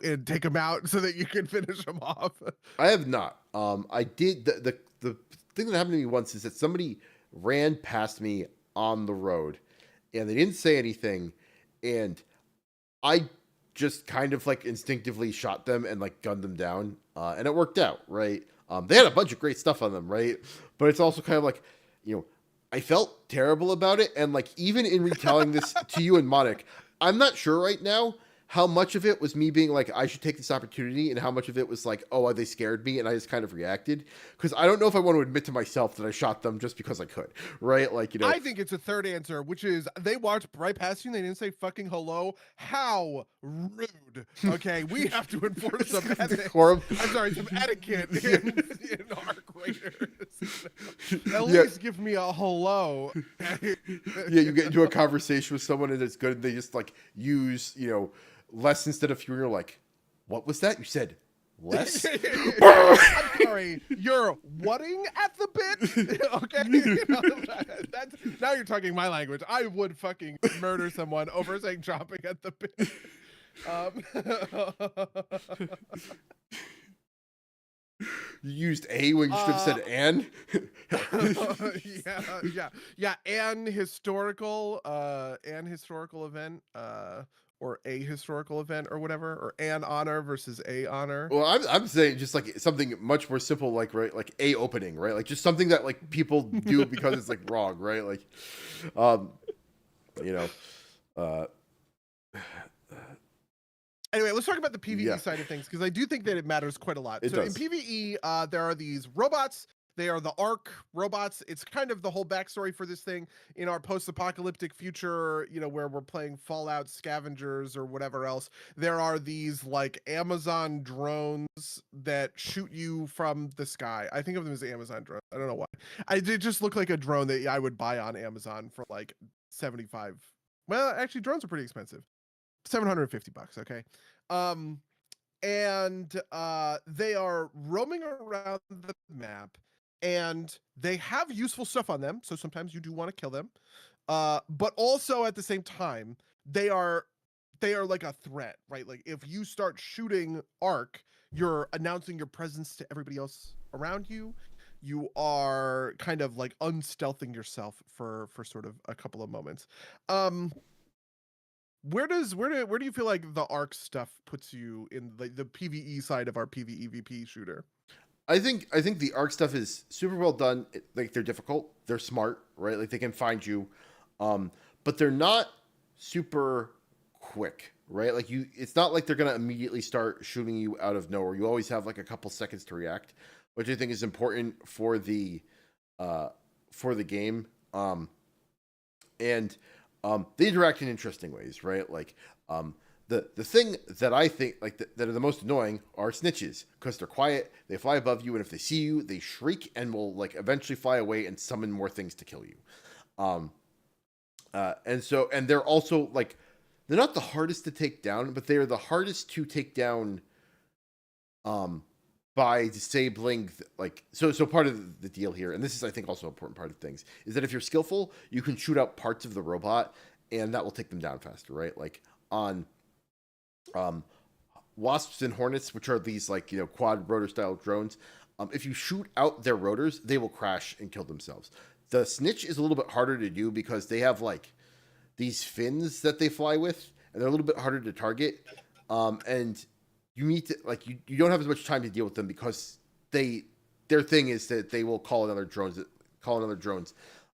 S2: and take him out so that you can finish him off.
S1: I have not. I did the thing that happened to me once is that somebody ran past me on the road, and they didn't say anything, and I just kind of like instinctively shot them and like gunned them down, and it worked out, right? They had a bunch of great stuff on them, right? But it's also kind of like, I felt terrible about it, and like even in retelling this to you and Monik, I'm not sure right now how much of it was me being like, I should take this opportunity, and how much of it was like, oh, they scared me and I just kind of reacted. Because I don't know if I want to admit to myself that I shot them just because I could, right? Like,
S2: I think it's a third answer, which is they walked right past you and they didn't say fucking hello. How rude. Okay, we have to enforce some ethics. I'm sorry, some etiquette in Arc Raiders. At least give me a hello.
S1: Yeah, you get into a conversation with someone and it's good, and they just like use, less instead of fewer. You're like, what was that? You said less?
S2: I'm sorry, you're whatting at the bit? Okay? That's, now you're talking my language. I would fucking murder someone over saying chopping at the bit.
S1: You used a when you should have said an.
S2: Yeah. An historical event, or a historical event or whatever, or an honor versus a honor.
S1: Well, I'm saying just like something much more simple, like, right, like a opening, right? Like just something that like people do because it's like wrong, right? Like,
S2: Anyway, let's talk about the PvE side of things, because I do think that it matters quite a lot. So in PvE, there are these robots. They are the Arc robots. It's kind of the whole backstory for this thing in our post-apocalyptic future, where we're playing Fallout scavengers or whatever else. There are these like Amazon drones that shoot you from the sky. I think of them as Amazon drones. I don't know why. They just look like a drone that I would buy on Amazon for like 75. Well, actually, drones are pretty expensive. $750, okay? And they are roaming around the map, and they have useful stuff on them, so sometimes you do want to kill them. But also at the same time, they are like a threat, right? Like if you start shooting Arc, you're announcing your presence to everybody else around you. You are kind of like unstealthing yourself for sort of a couple of moments. Where do you feel like the Arc stuff puts you in the PvE side of our PvEVP shooter?
S1: I think the Arc stuff is super well done. Like they're difficult, they're smart, right? Like they can find you. um, but they're not super quick, right? Like it's not like they're gonna immediately start shooting you out of nowhere. You always have like a couple seconds to react, which I think is important uh, for the game. And they interact in interesting ways, right? Like the thing that I think like that are the most annoying are snitches because they're quiet, they fly above you, and if they see you, they shriek and will like eventually fly away and summon more things to kill you. Um, and they're also like they're not the hardest to take down, but they are the hardest to take down um by disabling like so part of the deal here, and this is I think also an important part of things, is that if you're skillful, you can shoot out parts of the robot and that will take them down faster, right? Like on um wasps and hornets, which are these like quad rotor style drones, if you shoot out their rotors, they will crash and kill themselves. The snitch is a little bit harder to do because they have like these fins that they fly with, and they're a little bit harder to target. And you need to like you don't have as much time to deal with them because their thing is that they will call another drones,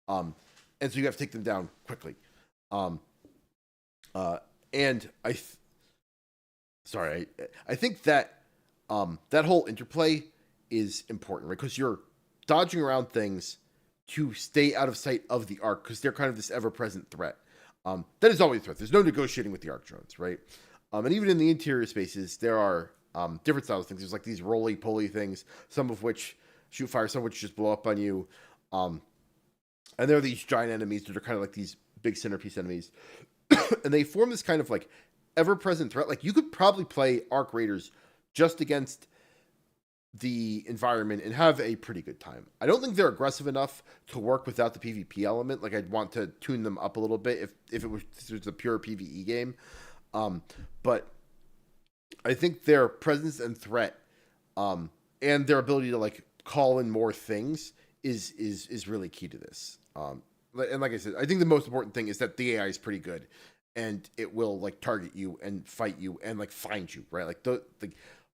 S1: and so you have to take them down quickly. Um, and I think that that whole interplay is important, right? Because you're dodging around things to stay out of sight of the arc because they're kind of this ever-present threat. That is always a threat. There's no negotiating with the arc drones, right? And even in the interior spaces, there are different styles of things. There's like these roly-poly things, some of which shoot fire, some of which just blow up on you. And there are these giant enemies that are kind of like these big centerpiece enemies. And they form this kind of like ever-present threat. Like you could probably play Arc Raiders just against the environment and have a pretty good time. I don't think they're aggressive enough to work without the PvP element. Like I'd want to tune them up a little bit if it was a pure PvE game. But I think their presence and threat, and their ability to like call in more things is really key to this. And like I said, I think the most important thing is that the AI is pretty good, and it will like target you and fight you and like find you, right? Like the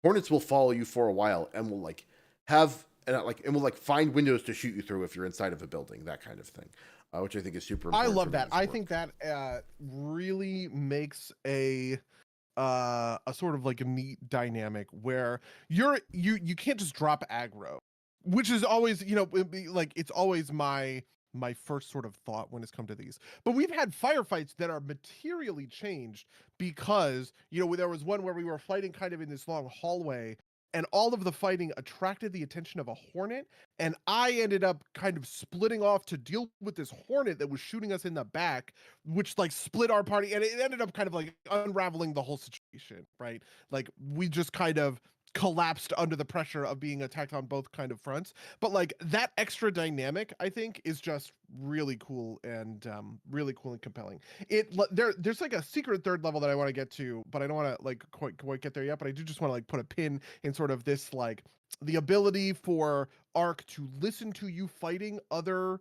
S1: Hornets will follow you for a while and will like have and will like find windows to shoot you through if you're inside of a building, that kind of thing, which I think is super important.
S2: I love that. I think that really makes a sort of like a neat dynamic where you can't just drop aggro, which is always like it's always my first sort of thought when it's come to these. But we've had firefights that are materially changed because there was one where we were fighting kind of in this long hallway, and all of the fighting attracted the attention of a hornet, and I ended up kind of splitting off to deal with this hornet that was shooting us in the back, which like split our party, and it ended up kind of like unraveling the whole situation, right? Like we just kind of collapsed under the pressure of being attacked on both kind of fronts. But like that extra dynamic, I think, is just really cool and really cool and compelling. There's like a secret third level that I want to get to, but I don't want to like quite get there yet. But I do just want to like put a pin in sort of this like the ability for Arc to listen to you fighting other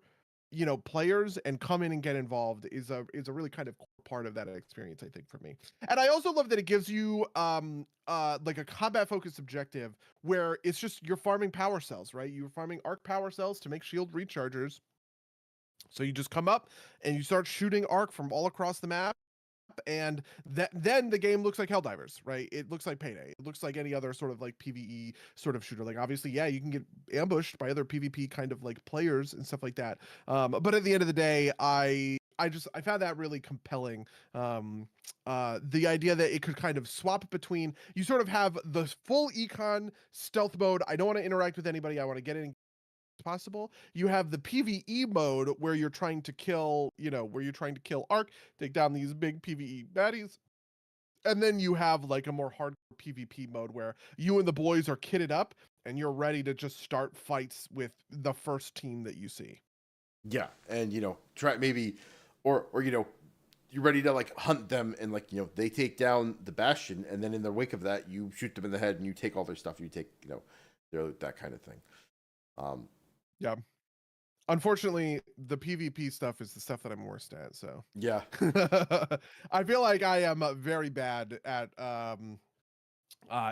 S2: players and come in and get involved is a really kind of core part of that experience, I think, for me. And I also love that it gives you like a combat focused objective where it's just you're farming power cells, right? You're farming arc power cells to make shield rechargers. So you just come up and you start shooting arc from all across the map, and then the game looks like Helldivers, right? It looks like Payday. It looks like any other sort of like PvE sort of shooter. Like obviously, yeah, you can get ambushed by other PvP kind of like players and stuff like that. But at the end of the day, I found that really compelling. The idea that it could kind of swap between, you sort of have the full econ stealth mode. I don't want to interact with anybody. I want to get in possible. You have the PvE mode where you're trying to kill, Arc, take down these big PvE baddies. And then you have like a more hardcore PvP mode where you and the boys are kitted up and you're ready to just start fights with the first team that you see.
S1: Yeah, and try maybe, or you're ready to like hunt them, and like they take down the bastion, and then in the wake of that, you shoot them in the head, and you take all their stuff. You take that kind of thing.
S2: Yeah. Unfortunately, the PvP stuff is the stuff that I'm worst at. So
S1: yeah,
S2: I feel like I am very bad at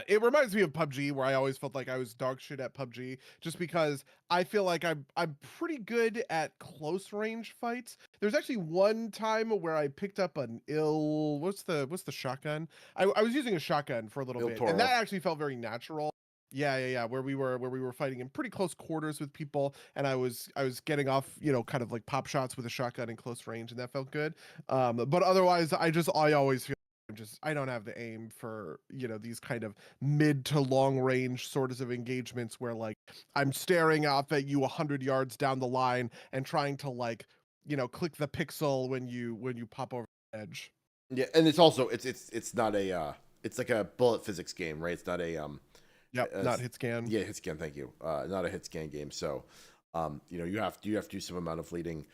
S2: It reminds me of PUBG, where I always felt like I was dog shit at PUBG, just because I feel like I'm pretty good at close range fights. There's actually one time where I picked up an what's the shotgun? I was using a shotgun for a little
S1: Il
S2: bit, and that
S1: Toro.
S2: actually felt very natural. Yeah. Where we were fighting in pretty close quarters with people, and I was getting off, kind of like pop shots with a shotgun in close range, and that felt good. But otherwise, I always feel I don't have the aim for, these kind of mid to long range sorts of engagements where like I'm staring off at you 100 yards down the line and trying to like, click the pixel when you pop over the edge.
S1: Yeah, and it's also it's not a it's like a bullet physics game, right? It's not
S2: Yep,
S1: a
S2: not hit scan.
S1: yeah, hit scan. Thank you. Not a hit scan game. So, you have to do some amount of leading.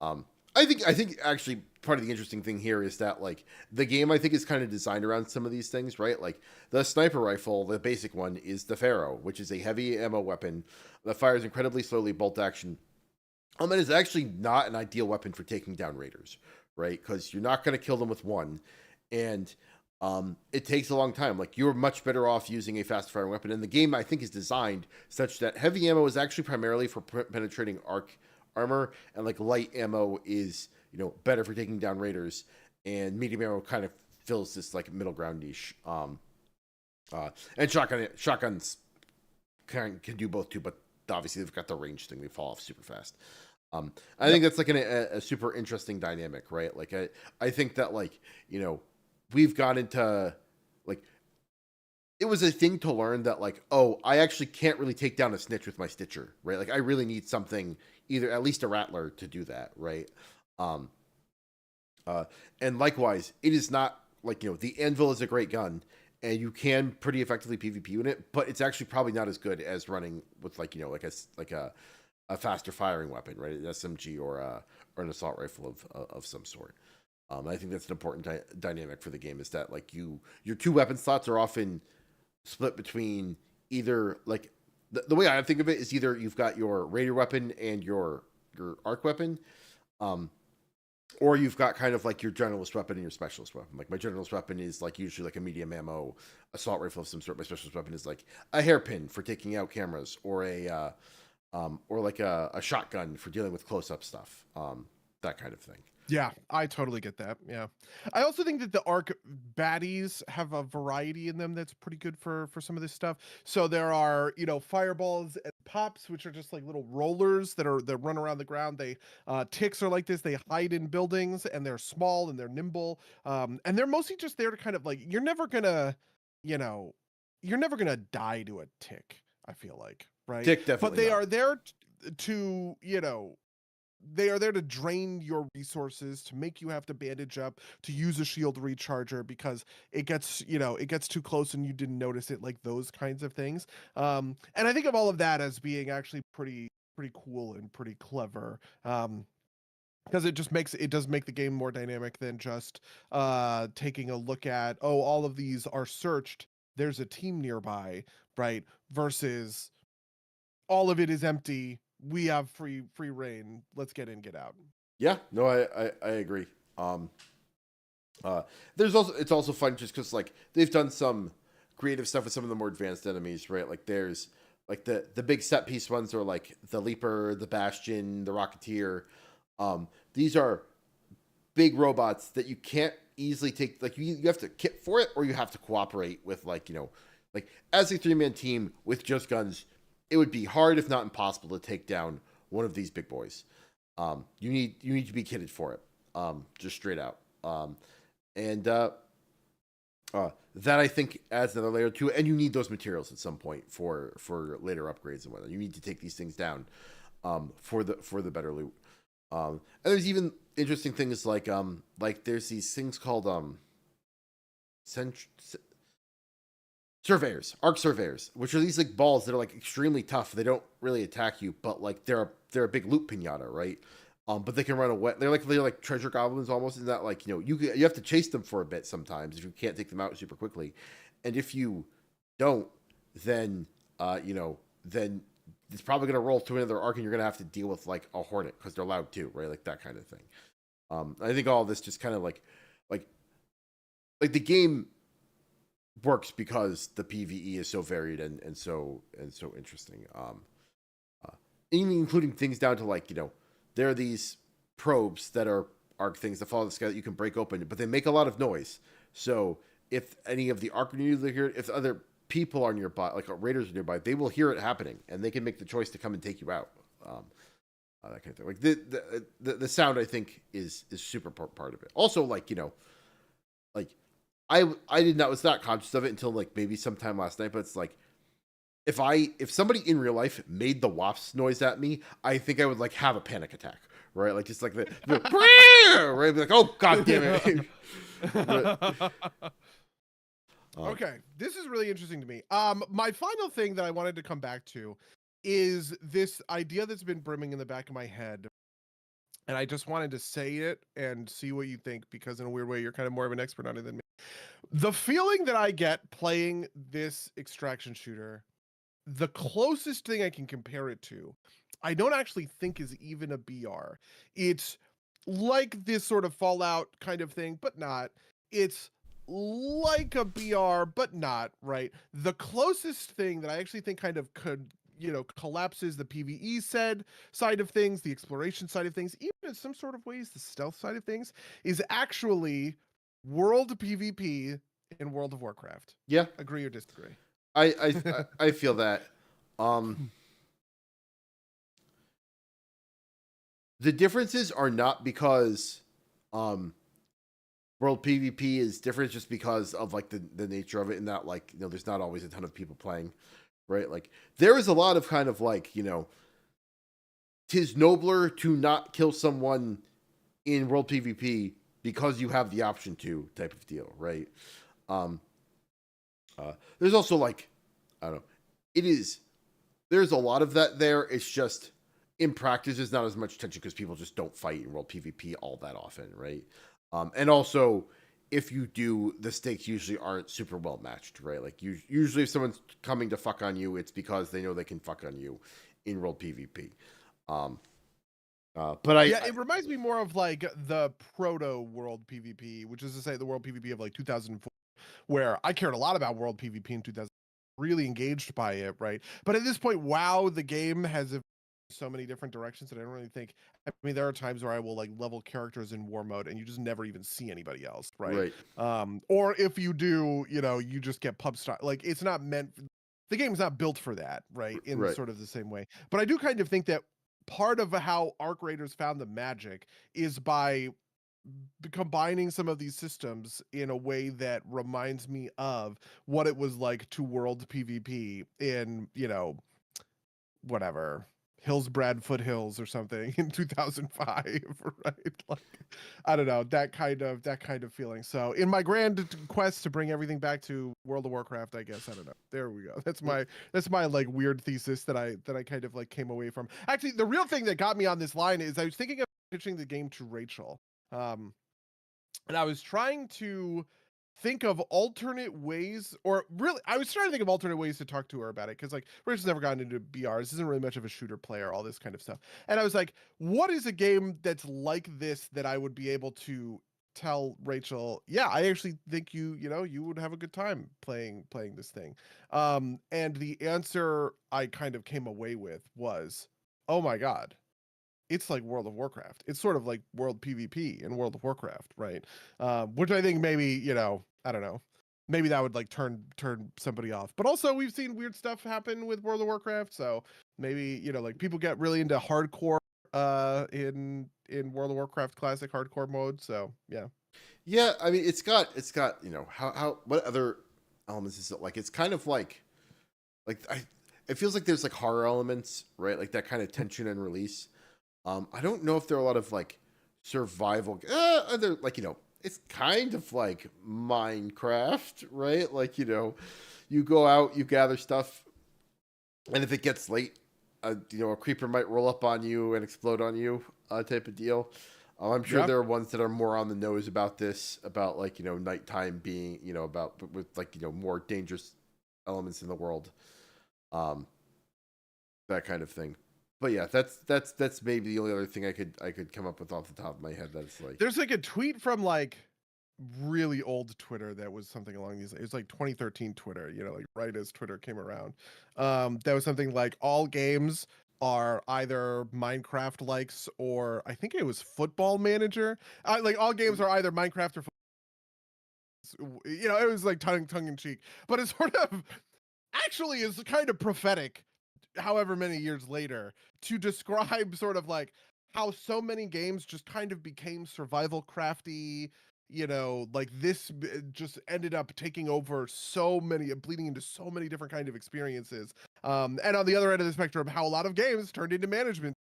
S1: Um, I think actually part of the interesting thing here is that like the game I think is kind of designed around some of these things, right? Like the sniper rifle, the basic one is the Pharaoh, which is a heavy ammo weapon that fires incredibly slowly, bolt action. And is actually not an ideal weapon for taking down raiders, right? Because you're not going to kill them with one, and it takes a long time. Like you're much better off using a fast firing weapon. And the game I think is designed such that heavy ammo is actually primarily for penetrating arc armor, and like light ammo is better for taking down raiders, and medium ammo kind of fills this like middle ground niche. And shotguns can do both too, but obviously they've got the range thing; they fall off super fast. I think that's like a super interesting dynamic, right? Like I think that like we've got into like it was a thing to learn that like, oh, I actually can't really take down a snitch with my stitcher, right? Like I really need something, either at least a rattler to do that, right? Um uh and likewise, it is not like, the anvil is a great gun and you can pretty effectively PvP with it, but it's actually probably not as good as running with like, like a faster firing weapon, right? An SMG or an assault rifle of some sort. I think that's an important dynamic for the game, is that like your two weapon slots are often split between either like the way I think of it is either you've got your raider weapon and your arc weapon, um, or you've got kind of like your generalist weapon and your specialist weapon. Like my generalist weapon is like usually like a medium ammo assault rifle of some sort. My specialist weapon is like a hairpin for taking out cameras, or like a shotgun for dealing with close up stuff, that kind of thing.
S2: Yeah, I totally get that. Yeah. I also think that the arc baddies have a variety in them that's pretty good for some of this stuff. So there are, fireballs and pops, which are just like little rollers that run around the ground. They ticks are like this. They hide in buildings and they're small and they're nimble. And they're mostly just there to kind of like you know, you're never gonna die to a tick, I feel like, right?
S1: Tick
S2: But
S1: definitely
S2: they
S1: not.
S2: are there to, they are there to drain your resources, to make you have to bandage up, to use a shield recharger because it gets too close and you didn't notice it, like those kinds of things. And I think of all of that as being actually pretty cool and pretty clever. Because it does make the game more dynamic than just taking a look at, oh, all of these are searched, there's a team nearby, right? Versus all of it is empty. We have free reign. Let's get in, get out.
S1: Yeah, no, I agree. Um, there's also it's also fun just because like they've done some creative stuff with some of the more advanced enemies, right? Like there's like the big set piece ones are like the Leaper, the Bastion, the Rocketeer. These are big robots that you can't easily take. Like you have to kit for it, or you have to cooperate with like as a 3-man team with just guns. It would be hard, if not impossible, to take down one of these big boys. You need to be kitted for it, just straight out. And That I think adds another layer to it. And you need those materials at some point for later upgrades and whatnot. You need to take these things down, for the better loot. And there's even interesting things like there's these things called cent- surveyors, arc surveyors, which are these like balls that are like extremely tough. They don't really attack you, but like they're a big loot pinata, right? But they can run away. They're like treasure goblins almost. In that like you have to chase them for a bit sometimes if you can't take them out super quickly, and if you don't, then then it's probably gonna roll to another arc, and you're gonna have to deal with like a hornet because they're loud too, right? Like that kind of thing. I think all of this just kind of like the game works because the PvE is so varied and so interesting. Even including things down to like, there are these probes that are arc things that follow the sky that you can break open, but they make a lot of noise. So if any of the arc needle hear it, if other people are nearby, like raiders are nearby, they will hear it happening and they can make the choice to come and take you out. That kind of thing. Like the sound, I think, is super part of it. Also, like, like I was not conscious of it until like maybe sometime last night, but it's like if somebody in real life made the wasps noise at me, I think I would like have a panic attack, right? Like just like the right, like, oh god damn it. But,
S2: okay, this is really interesting to me. My final thing that I wanted to come back to is this idea that's been brimming in the back of my head, and I just wanted to say it and see what you think, because in a weird way, you're kind of more of an expert on it than me. The feeling that I get playing this extraction shooter, the closest thing I can compare it to, I don't actually think is even a BR. It's like this sort of Fallout kind of thing, but not. It's like a BR, but not, right? The closest thing that I actually think kind of could, collapses the PvE side of things, the exploration side of things, even in some sort of ways, the stealth side of things, is actually world PvP in World of Warcraft.
S1: yeah,
S2: Agree or disagree?
S1: I feel that. The differences are not because world PvP is different just because of like the nature of it, and that like, there's not always a ton of people playing, right? Like there is a lot of kind of like, tis nobler to not kill someone in world PvP because you have the option to type of deal, right? There's also like, I don't know, there's a lot of that there. It's just in practice, there's not as much tension because people just don't fight in world PvP all that often, right? And also, if you do, the stakes usually aren't super well matched, right? Like usually if someone's coming to fuck on you, it's because they know they can fuck on you in world PvP. But
S2: it reminds me more of like the proto world PvP, which is to say the world PvP of like 2004, where I cared a lot about world PvP in 2000, really engaged by it, right? But at this point, WoW, the game has so many different directions that I don't really think. I mean, there are times where I will like level characters in war mode and you just never even see anybody else, right? Or if you do, you just get pub style. Like it's not meant. The game's not built for that, right? In sort of the same way. But I do kind of think that part of how Arc Raiders found the magic is by combining some of these systems in a way that reminds me of what it was like to world PvP in, whatever, Hillsbrad Foothills or something in 2005, right? Like, I don't know, that kind of feeling. So in my grand quest to bring everything back to World of Warcraft, I guess, I don't know. There we go. That's my like weird thesis that I kind of like came away from. Actually, the real thing that got me on this line is I was thinking of pitching the game to Rachel. And I was trying to think of alternate ways, or really, I was trying to think of alternate ways to talk to her about it, because like Rachel's never gotten into BRs, isn't really much of a shooter player, all this kind of stuff. And I was like, what is a game that's like this that I would be able to tell Rachel, yeah, I actually think you would have a good time playing this thing. And the answer I kind of came away with was, oh my God, it's like World of Warcraft. It's sort of like world PvP in World of Warcraft, right? Which I think maybe, I don't know, maybe that would like turn somebody off. But also we've seen weird stuff happen with World of Warcraft, so maybe, like people get really into hardcore in World of Warcraft Classic hardcore mode. So yeah.
S1: Yeah, I mean it's got how what other elements is it like? It's kind of like it feels like there's like horror elements, right? Like that kind of tension and release. I don't know if there are a lot of like survival. Other like it's kind of like Minecraft, right? Like you go out, you gather stuff, and if it gets late, a creeper might roll up on you and explode on you, type of deal. I'm sure there are ones that are more on the nose about this, about like nighttime being about with like more dangerous elements in the world, that kind of thing. But yeah, that's maybe the only other thing I could come up with off the top of my head. That's like
S2: there's like a tweet from like really old Twitter that was something along these. It was like 2013 Twitter, you know, like right as Twitter came around. That was something like all games are either Minecraft likes or I think it was Football Manager. Like all games are either Minecraft or you know, it was like tongue in cheek, but it sort of actually is kind of prophetic however many years later to describe sort of like how so many games just kind of became survival crafty, you know, like this just ended up taking over so many, bleeding into so many different kind of experiences. And on the other end of the spectrum, how a lot of games turned into management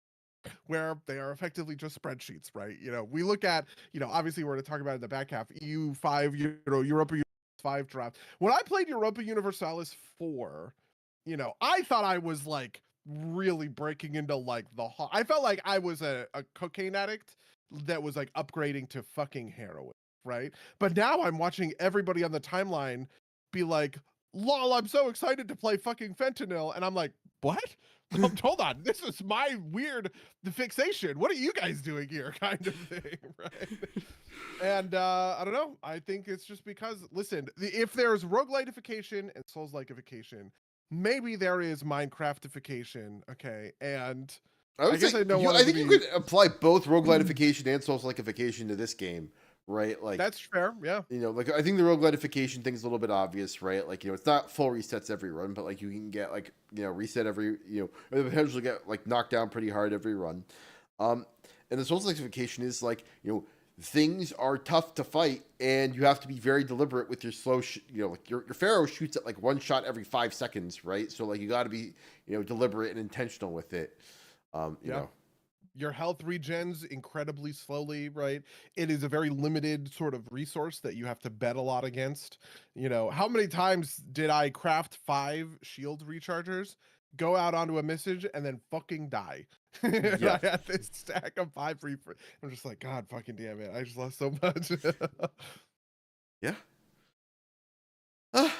S2: where they are effectively just spreadsheets, right? You know, we look at, you know, obviously we're going to talk about in the back half, EU5, you know, Europa Universalis 5 draft. When I played Europa Universalis 4, you know, I thought I was like really breaking into like I felt like I was a cocaine addict that was like upgrading to fucking heroin, right? But now I'm watching everybody on the timeline be like, lol, I'm so excited to play fucking fentanyl. And I'm like, what? Hold on, this is my weird fixation. What are you guys doing here? Kind of thing, right? And I don't know. I think it's just because, listen, if there's roguelitification and Souls-likeification, maybe there is Minecraftification, okay? And
S1: I
S2: guess I don't want
S1: I think you could apply both roguelitification and Souls-likeification to this game, right? Like
S2: that's fair, yeah.
S1: you know, like I think the roguelitification thing's a little bit obvious, right? Like, you know, it's not full resets every run, but like you can get like, you know, reset every, you know, or potentially get like knocked down pretty hard every run. And the Souls-likeification is like, you know, things are tough to fight and you have to be very deliberate with your you know, like your Pharaoh shoots at like one shot every 5 seconds, right? So like you got to be, you know, deliberate and intentional with it. You know.
S2: Your health regens incredibly slowly, right? It is a very limited sort of resource that you have to bet a lot against. You know, how many times did I craft 5 shield rechargers, go out onto a message, and then fucking die?
S1: Yeah.
S2: I had this stack of 5 I'm just like, God fucking damn it. I just lost so much.
S1: Yeah.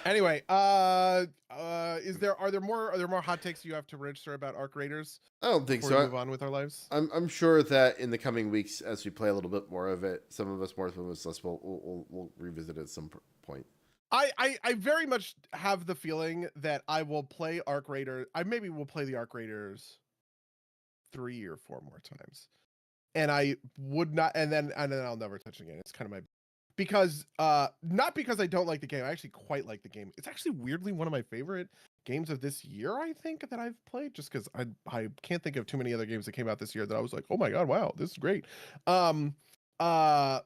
S2: Anyway, are there more hot takes you have to register about Arc Raiders
S1: I don't think
S2: before
S1: so.
S2: we move on with our lives?
S1: I'm sure that in the coming weeks, as we play a little bit more of it, some of us more, some of us less, we'll revisit it at some point.
S2: I very much have the feeling that I will play Arc Raider. I maybe will play the Arc Raiders 3 or 4 more times, and I would not, and then I'll never touch it again. It's kind of my because not because I don't like the game. I actually quite like the game. It's actually weirdly one of my favorite games of this year, I think, that I've played, just because I can't think of too many other games that came out this year that I was like, oh my god, wow, this is great. But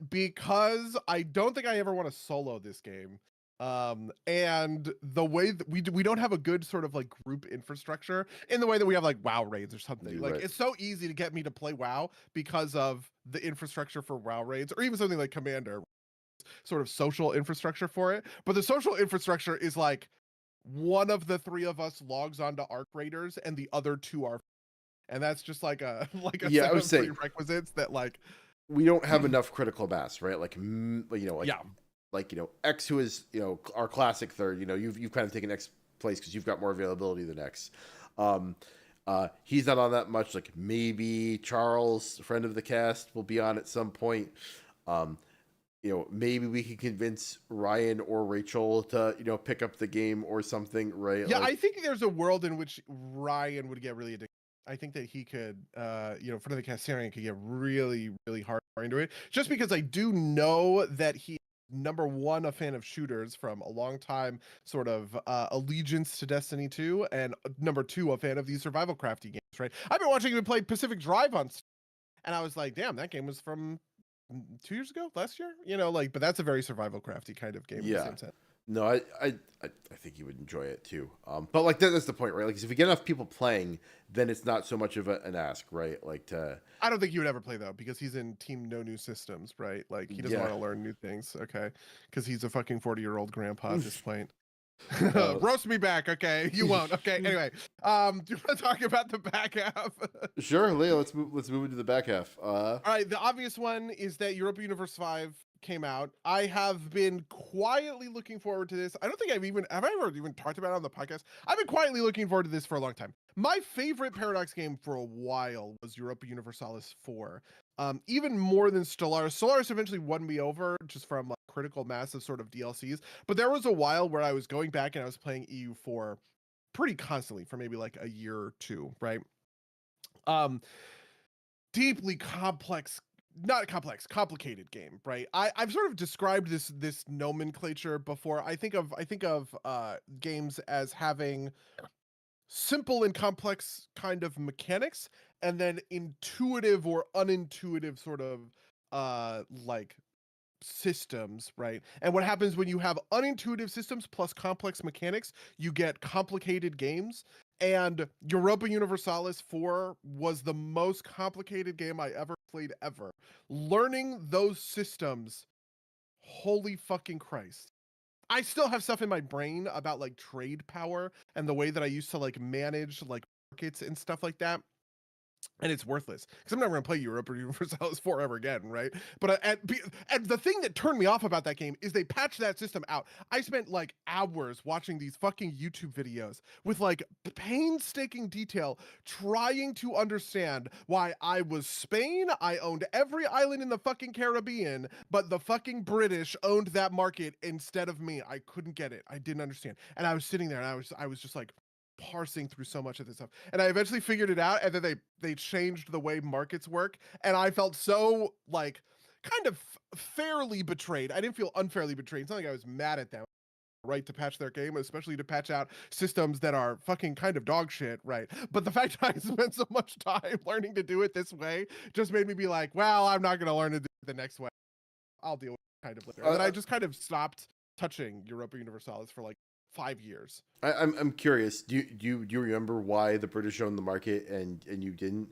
S2: because I don't think I ever want to solo this game, and the way that we don't have a good sort of like group infrastructure in the way that we have like WoW raids or something. Like,
S1: Right.
S2: it's so easy to get me to play WoW because of the infrastructure for WoW raids, or even something like Commander, sort of social infrastructure for it. But the social infrastructure is like one of the 3 of us logs onto Arc Raiders and the other 2 are, and that's just like a
S1: Yeah, I
S2: set
S1: would
S2: of
S1: say
S2: prerequisites that like
S1: we don't have enough critical mass, right? Like, you know, like,
S2: yeah.
S1: like, you know, X, who is, you know, our classic third, you know, you've kind of taken X place because you've got more availability than X. He's not on that much. Like maybe Charles, friend of the cast, will be on at some point. You know, maybe we can convince Ryan or Rachel to, you know, pick up the game or something, right?
S2: Yeah,
S1: like,
S2: I think there's a world in which Ryan would get really addicted. I think that he could, you know, front of the Castellarian could get really, really hard into it. Just because I do know that he, number one, a fan of shooters from a long time, sort of allegiance to Destiny 2, and number 2, a fan of these survival crafty games, right? I've been watching him play Pacific Drive on, and I was like, damn, that game was from 2 years ago, last year, you know, like, but that's a very survival crafty kind of game in the same sense.
S1: No, I think you would enjoy it too. But like that's the point, right? Like, if we get enough people playing, then it's not so much of an ask, right? Like to.
S2: I don't think he would ever play though, because he's in Team No New Systems, right? Like he doesn't want to learn new things, okay? Because he's a fucking 40-year-old grandpa at this point. Roast me back, okay? You won't. Okay. Anyway, do you want to talk about the back half?
S1: Sure, Leo. Let's move into the back half.
S2: All right. The obvious one is that Europa Universe 5 came out. I have been quietly looking forward to this. I don't think have I ever even talked about it on the podcast? I've been quietly looking forward to this for a long time. My favorite Paradox game for a while was Europa Universalis 4. Even more than Stellaris. Stellaris eventually won me over just from like critical mass of sort of DLCs. But there was a while where I was going back and I was playing EU4 pretty constantly for maybe like a year or two, right? Deeply complex, not complex, complicated game, right? I've sort of described this nomenclature before. I think of games as having simple and complex kind of mechanics, and then intuitive or unintuitive sort of like systems, right? And what happens when you have unintuitive systems plus complex mechanics, you get complicated games. And Europa Universalis 4 was the most complicated game I ever played ever. Learning those systems, holy fucking Christ. I still have stuff in my brain about like trade power and the way that I used to like manage like markets and stuff like that. And it's worthless because I'm never gonna play Europa Universalis 4 ever again, right? But and the thing that turned me off about that game is they patched that system out. I spent like hours watching these fucking YouTube videos with like painstaking detail trying to understand why I was Spain. I owned every island in the fucking Caribbean, but the fucking British owned that market instead of me. I couldn't get it. I didn't understand. And I was sitting there and I was just like parsing through so much of this stuff, and I eventually figured it out, and then they changed the way markets work, and I felt so like kind of fairly betrayed. I didn't feel unfairly betrayed. It's not like I was mad at them, right, to patch their game, especially to patch out systems that are fucking kind of dog shit, right? But the fact that I spent so much time learning to do it this way just made me be like, well, I'm not gonna learn to do it the next way. I'll deal with it kind of later. And then I just kind of stopped touching Europa Universalis for like 5 years.
S1: I'm curious. Do you remember why the British owned the market and you didn't?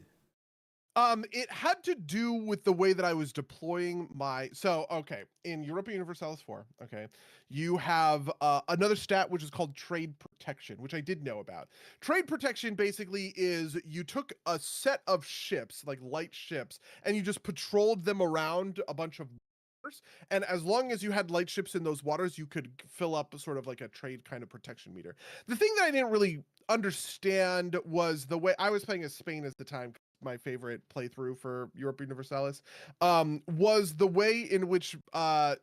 S2: It had to do with the way that I was deploying my. So, okay, in Europa Universalis 4, okay, you have another stat which is called trade protection, which I did know about. Trade protection basically is you took a set of ships, like light ships, and you just patrolled them around a bunch of waters. And as long as you had light ships in those waters, you could fill up sort of like a trade kind of protection meter. The thing that I didn't really understand was the way I was playing as Spain at the time, my favorite playthrough for Europa Universalis, was the way in which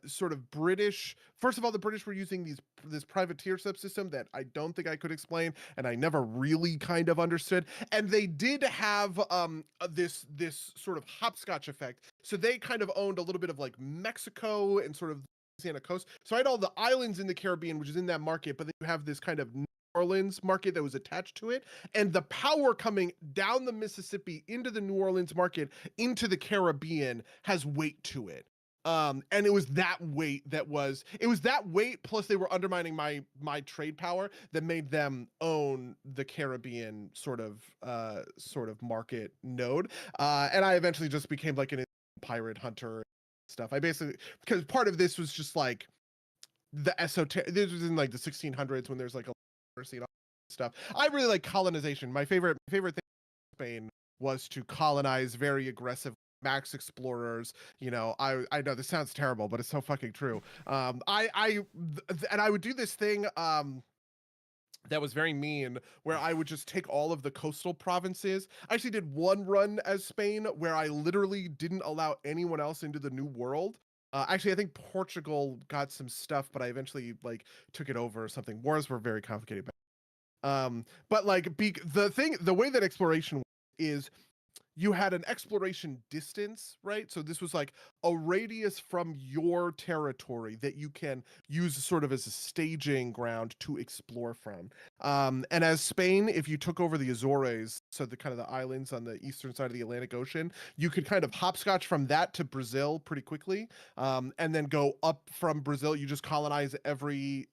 S2: sort of British. First of all, the British were using this privateer subsystem that I don't think I could explain, and I never really kind of understood. And they did have this sort of hopscotch effect. So they kind of owned a little bit of like Mexico and sort of Louisiana coast. So I had all the islands in the Caribbean, which is in that market, but then you have this kind of New Orleans market that was attached to it, and the power coming down the Mississippi into the New Orleans market into the Caribbean has weight to it. And it was that weight plus they were undermining my trade power that made them own the Caribbean sort of market node. And I eventually just became like an pirate hunter stuff. I basically, because part of this was just like the esoteric. This was in like the 1600s when there's like a stuff. I really like colonization. My favorite thing in Spain was to colonize very aggressive max explorers. You know, I know this sounds terrible, but it's so fucking true. And I would do this thing that was very mean, where I would just take all of the coastal provinces. I actually did one run as Spain where I literally didn't allow anyone else into the New World. Actually, I think Portugal got some stuff, but I eventually like took it over or something. Wars were very complicated. But like the way that exploration is, you had an exploration distance, right? So this was like a radius from your territory that you can use sort of as a staging ground to explore from. And as Spain, if you took over the Azores, so the kind of the islands on the eastern side of the Atlantic Ocean, you could kind of hopscotch from that to Brazil pretty quickly, and then go up from Brazil. You just colonize every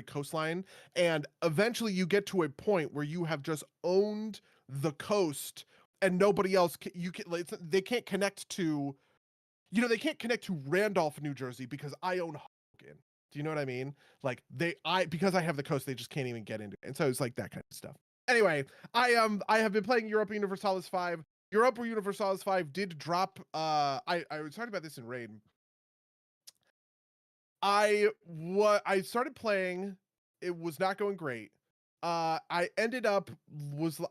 S2: coastline, and eventually you get to a point where you have just owned the coast and nobody else they can't connect to, they can't connect to Randolph, New Jersey, because I own Hoboken. Do you know what I mean? Like because I have the coast, they just can't even get into it. And so it's like that kind of stuff. Anyway, I have been playing Europa Universalis 5. Europa Universalis 5 did drop I was talking about this in Raid. I started playing. It was not going great. I ended up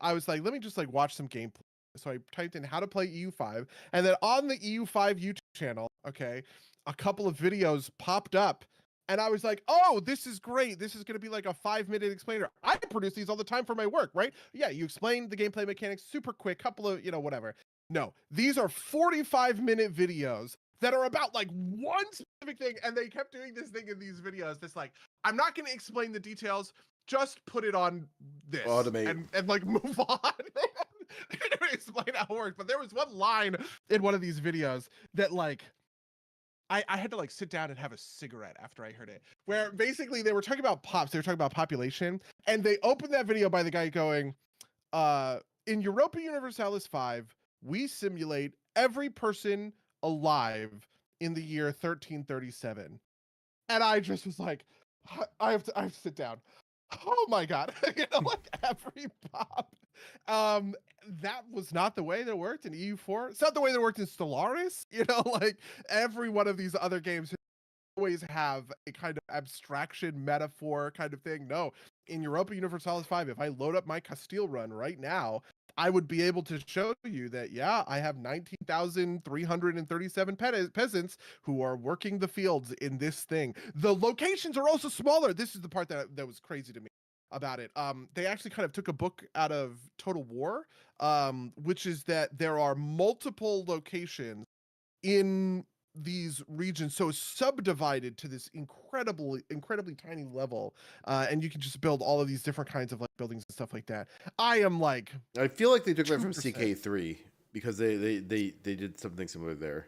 S2: I was like, let me just like watch some gameplay. So I typed in how to play EU5, and then on the EU5 YouTube channel, okay, a couple of videos popped up, and I was like, oh, this is great. This is going to be like a 5-minute explainer. I produce these all the time for my work, right? Yeah, you explain the gameplay mechanics super quick, couple of, whatever. No, these are 45-minute videos that are about like one specific thing, and they kept doing this thing in these videos. This like, I'm not going to explain the details. Just put it on this
S1: Automate.
S2: and like move on. They didn't explain how it works, but there was one line in one of these videos that like I had to like sit down and have a cigarette after I heard it, where basically they were talking about pops, they were talking about population, and they opened that video by the guy going, in Europa Universalis 5, we simulate every person alive in the year 1337. And I just was like, I have to sit down. Oh my god. Like every pop. Um, that was not the way that worked in EU4. It's not the way that worked in Stellaris. Like every one of these other games always have a kind of abstraction metaphor kind of thing. No, in Europa Universalis 5, if I load up my Castile run right now, I would be able to show you that, yeah, I have 19,337 peasants who are working the fields in this thing. The locations are also smaller. This is the part that was crazy to me about it. They actually kind of took a book out of Total War, which is that there are multiple locations in these regions, so subdivided to this incredibly tiny level, and you can just build all of these different kinds of like buildings and stuff like that. I am like,
S1: I feel like they took that from
S2: 2%.
S1: CK3 because they did something similar there.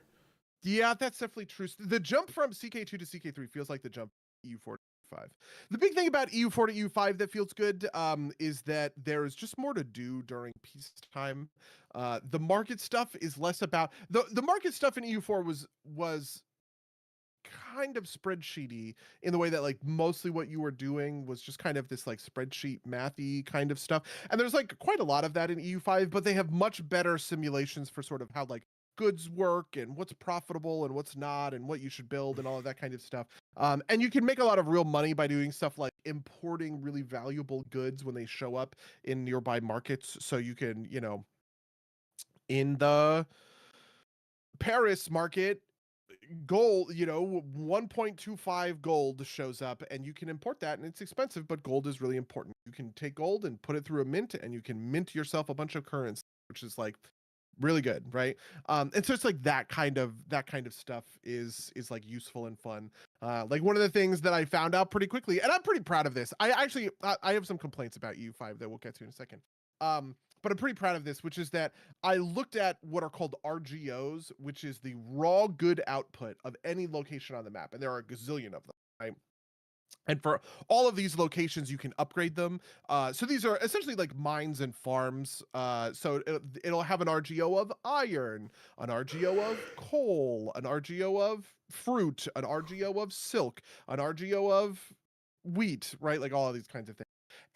S2: Yeah, that's definitely true. The jump from CK2 to CK3 feels like the jump EU4 to EU5. The big thing about EU4 to EU5 that feels good is that there is just more to do during peacetime. The market stuff is less about the market stuff in EU4 was kind of spreadsheety in the way that like mostly what you were doing was just kind of this like spreadsheet mathy kind of stuff. And there's like quite a lot of that in EU5, but they have much better simulations for sort of how like goods work and what's profitable and what's not and what you should build and all of that kind of stuff. And you can make a lot of real money by doing stuff like importing really valuable goods when they show up in nearby markets. So you can, in the Paris market, gold, 1.25 gold shows up, and you can import that, and it's expensive, but gold is really important. You can take gold and put it through a mint, and you can mint yourself a bunch of currency, which is like really good, right? And so it's like that kind of stuff is like useful and fun. Like one of the things that I found out pretty quickly, and I'm pretty proud of this. I have some complaints about EU5 that we'll get to in a second. But I'm pretty proud of this, which is that I looked at what are called RGOs, which is the raw good output of any location on the map, and there are a gazillion of them, right? And for all of these locations, you can upgrade them. So these are essentially like mines and farms. So it'll have an RGO of iron, an RGO of coal, an RGO of fruit, an RGO of silk, an RGO of wheat, right? Like all of these kinds of things.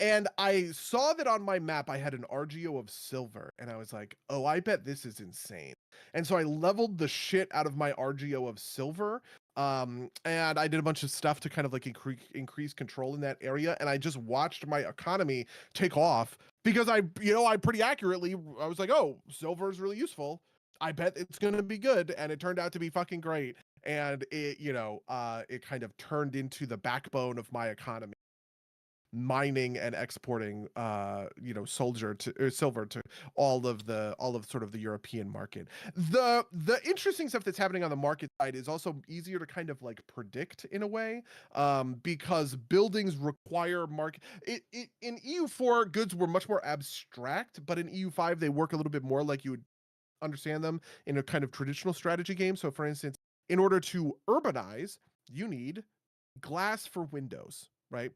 S2: And I saw that on my map, I had an RGO of silver, and I was like, oh, I bet this is insane. And so I leveled the shit out of my RGO of silver. And I did a bunch of stuff to kind of like increase control in that area. And I just watched my economy take off because I pretty accurately, I was like, oh, silver is really useful. I bet it's going to be good. And it turned out to be fucking great. And it, it kind of turned into the backbone of my economy, mining and exporting silver to all of sort of the European market. The interesting stuff that's happening on the market side is also easier to kind of like predict in a way, because buildings require market in EU4 goods were much more abstract, but in EU5 they work a little bit more like you would understand them in a kind of traditional strategy game. So for instance, in order to urbanize, you need glass for windows, right?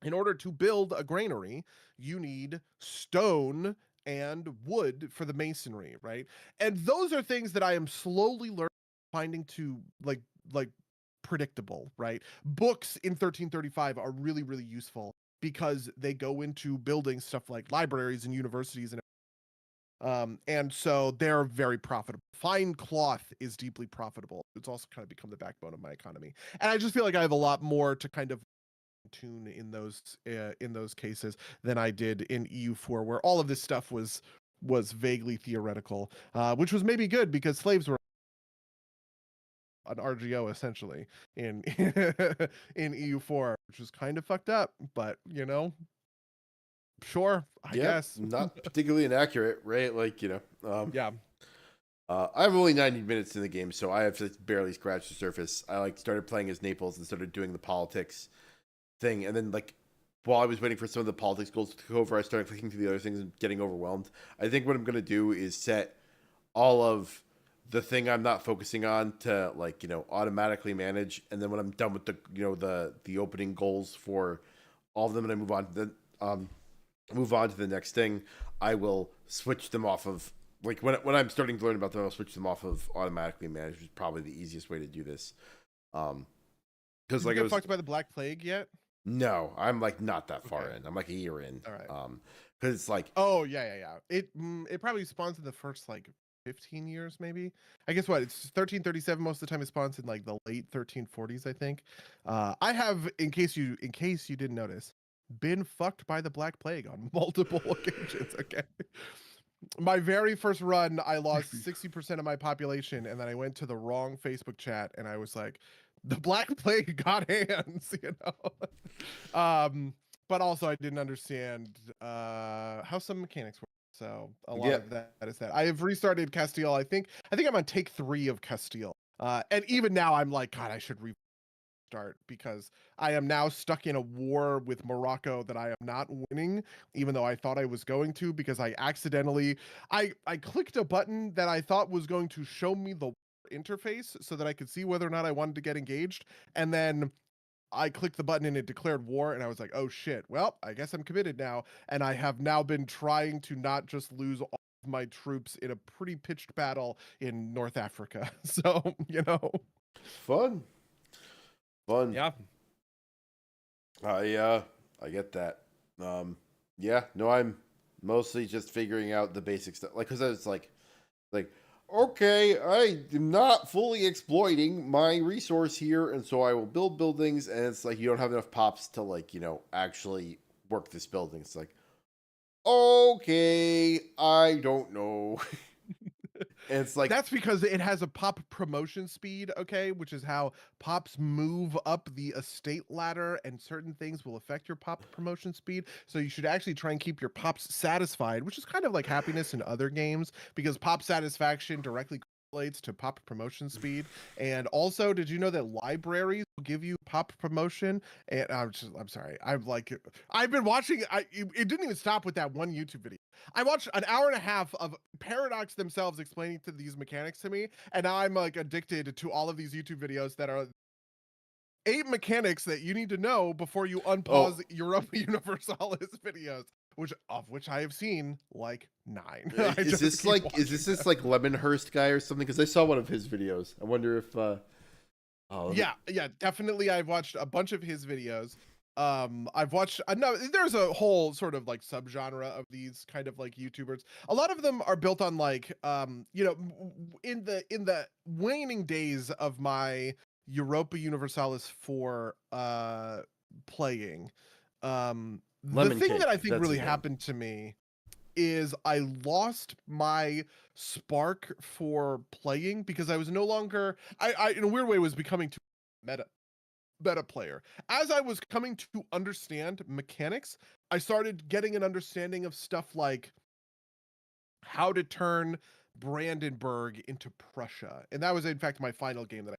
S2: In order to build a granary, you need stone and wood for the masonry, right? And those are things that I am slowly learning, finding to like predictable, right? Books in 1335 are really, really useful because they go into building stuff like libraries and universities and And so they're very profitable. Fine cloth is deeply profitable. It's also kind of become the backbone of my economy. And I just feel like I have a lot more to kind of tune in those cases than I did in EU4, where all of this stuff was vaguely theoretical, which was maybe good because slaves were an RGO essentially in in EU4, which was kind of fucked up, but sure, I
S1: Yep,
S2: guess.
S1: not particularly inaccurate, right? Like,
S2: Yeah.
S1: I have only 90 minutes in the game, so I have just barely scratched the surface. I like started playing as Naples and started doing the politics thing, and then like while I was waiting for some of the politics goals to go over, I started clicking through the other things and getting overwhelmed. I think what I'm gonna do is set all of the thing I'm not focusing on to like automatically manage, and then when I'm done with the the opening goals for all of them, and I move on to the next thing, I will switch them off of like when I'm starting to learn about them, I'll switch them off of automatically manage, which is probably the easiest way to do this. Because
S2: Did
S1: like
S2: you
S1: I
S2: get
S1: was
S2: fucked by the Black Plague yet?
S1: no, I'm like not that far
S2: Okay.
S1: in. I'm like a year in.
S2: All right.
S1: Because it's like
S2: Oh yeah. It probably spawns in the first like 15 years maybe. I guess what it's 1337 most of the time. It spawns in like the late 1340s, I think. I have, in case you didn't notice, been fucked by the Black Plague on multiple occasions. Okay. My very first run, I lost 60% of my population, and then I went to the wrong Facebook chat, and I was like, "The Black Plague got hands," but also I didn't understand how some mechanics work. So a lot
S1: yeah,
S2: of that is that. I have restarted Castile. I think I'm on take 3 of Castile. And even now I'm like, God, I should restart because I am now stuck in a war with Morocco that I am not winning, even though I thought I was going to, because I accidentally I clicked a button that I thought was going to show me the interface so that I could see whether or not I wanted to get engaged. And then I clicked the button and it declared war, and I was like, oh shit, well, I guess I'm committed now. And I have now been trying to not just lose all of my troops in a pretty pitched battle in North Africa. So,
S1: fun, fun.
S2: yeah.
S1: I get that. Yeah, no, I'm mostly just figuring out the basic stuff. Like, cause it's like, okay, I am not fully exploiting my resource here, and so I will build buildings, and it's like you don't have enough pops to like actually work this building. It's like, okay, I don't know. And it's like,
S2: That's because it has a pop promotion speed, okay, which is how pops move up the estate ladder, and certain things will affect your pop promotion speed. So you should actually try and keep your pops satisfied, which is kind of like happiness in other games, because pop satisfaction directly correlates to pop promotion speed. And also, did you know that libraries will give you pop promotion? And I'm sorry, I've been watching. It didn't even stop with that one YouTube video. I watched an hour and a half of Paradox themselves explaining to these mechanics to me, and now I'm like addicted to all of these YouTube videos that are 8 mechanics that you need to know before you
S1: oh,
S2: unpause Europa Universalis videos, which I have seen like 9. I
S1: is
S2: just
S1: this
S2: keep
S1: like
S2: watching
S1: this
S2: them.
S1: like Lemonhurst guy or something? Because I saw one of his videos. I wonder if oh
S2: Yeah, definitely. I've watched a bunch of his videos. I've watched no, there's a whole sort of like subgenre of these kind of like YouTubers. A lot of them are built on like in the waning days of my Europa Universalis for playing. The
S1: Lemon
S2: thing that I
S1: Cake.
S2: think
S1: That's
S2: really
S1: his name.
S2: happened to me is I lost my spark for playing because I was no longer I in a weird way was becoming too meta player. As I was coming to understand mechanics, I started getting an understanding of stuff like how to turn Brandenburg into Prussia. And that was in fact my final game that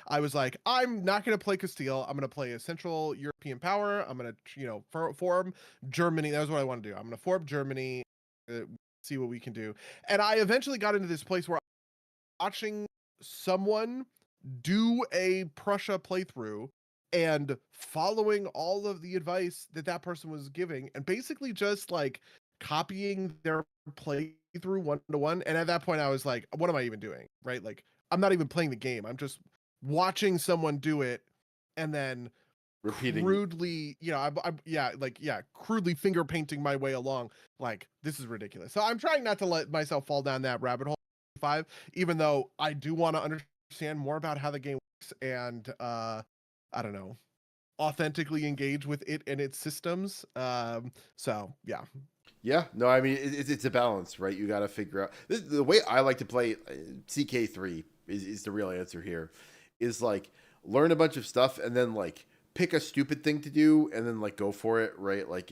S2: I was like, I'm not going to play Castile. I'm going to play a Central European power. I'm going to, form Germany. That was what I want to do. I'm going to form Germany, uh, see what we can do. And I eventually got into this place where I'm watching someone do a Prussia playthrough and following all of the advice that that person was giving, and basically just like copying their playthrough one to one. And at that point I was like, what am I even doing, right? Like, I'm not even playing the game, I'm just watching someone do it, and then
S1: repeating.
S2: crudely, crudely finger painting my way along. Like, this is ridiculous. So I'm trying not to let myself fall down that rabbit hole. 5, even though I do want to understand more about how the game works and I don't know, authentically engage with it and its systems. So yeah.
S1: Yeah, no, I mean it's a balance, right? You got to figure out the way I like to play CK3 is the real answer here. Is like learn a bunch of stuff and then like pick a stupid thing to do and then like go for it, right? Like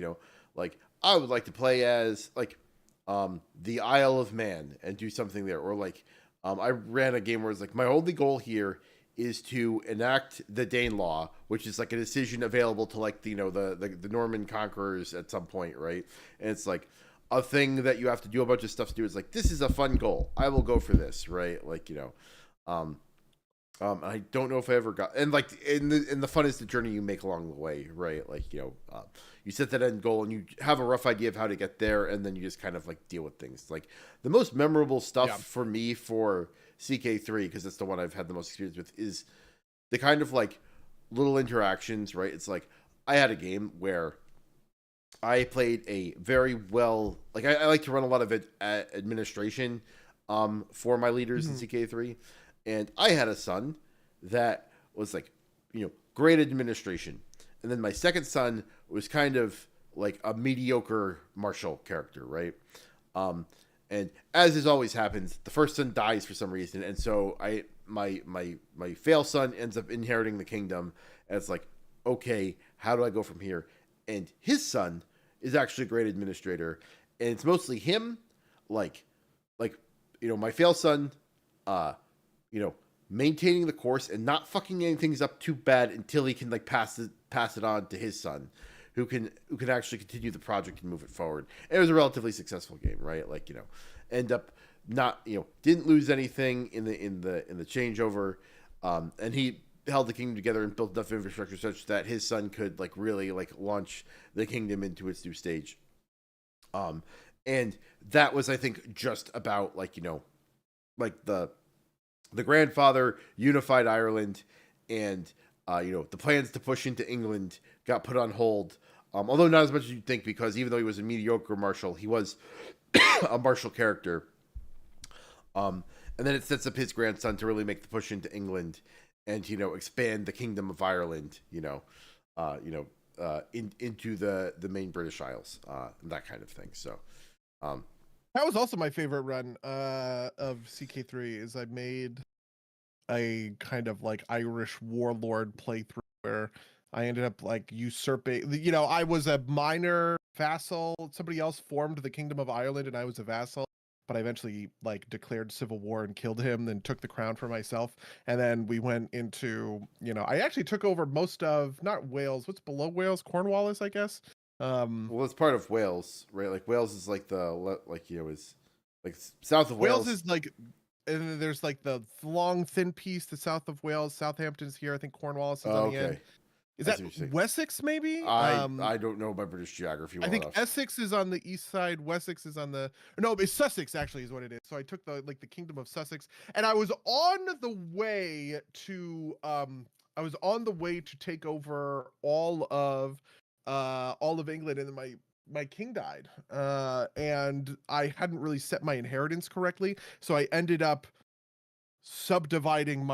S1: like I would like to play as like the Isle of Man and do something there, or like I ran a game where it's like my only goal here is to enact the Danelaw, which is like a decision available to like the Norman conquerors at some point, right? And it's like a thing that you have to do a bunch of stuff to do. It's like this is a fun goal. I will go for this, right? Like I don't know if I ever got and like in the fun is the journey you make along the way, right? Like you set that end goal and you have a rough idea of how to get there, and then you just kind of like deal with things. Like the most memorable stuff for me for CK3, because it's the one I've had the most experience with, is the kind of like little interactions, right? It's like I had a game where I played a very well, like I like to run a lot of administration for my leaders in CK3, and I had a son that was like, great administration, and then my second son was kind of like a mediocre martial character, right? And as is always happens, the first son dies for some reason, and so my fail son ends up inheriting the kingdom, and it's like, okay, how do I go from here? And his son is actually a great administrator, and it's mostly him, like my fail son, maintaining the course and not fucking any things up too bad until he can like pass it on to his son, who can actually continue the project and move it forward. And it was a relatively successful game, right? Like end up not didn't lose anything in the changeover, and he held the kingdom together and built enough infrastructure such that his son could like really like launch the kingdom into its new stage. And that was, I think, just about like like the grandfather unified Ireland, and the plans to push into England got put on hold. Although not as much as you'd think, because even though he was a mediocre marshal, he was a martial character. And then it sets up his grandson to really make the push into England and expand the Kingdom of Ireland, into the main British Isles, and that kind of thing. So
S2: that was also my favorite run of CK3. Is I made a kind of like Irish warlord playthrough where I ended up like usurping. I was a minor vassal. Somebody else formed the Kingdom of Ireland, and I was a vassal. But I eventually like declared civil war and killed him, then took the crown for myself. And then we went into, I actually took over most of, not Wales, what's below Wales? Cornwallis, I guess.
S1: Well, it's part of Wales, right? Like Wales is like is like south of Wales.
S2: Wales is like, and then there's like the long thin piece to south of Wales. Southampton's here. I think Cornwallis is on the end. Is that Wessex, maybe?
S1: I don't know my British geography well enough.
S2: Essex is on the east side. Wessex is on the... No, it's Sussex, actually, is what it is. So I took the Kingdom of Sussex, and I was on the way to... take over all of England, and then my king died. And I hadn't really set my inheritance correctly, so I ended up subdividing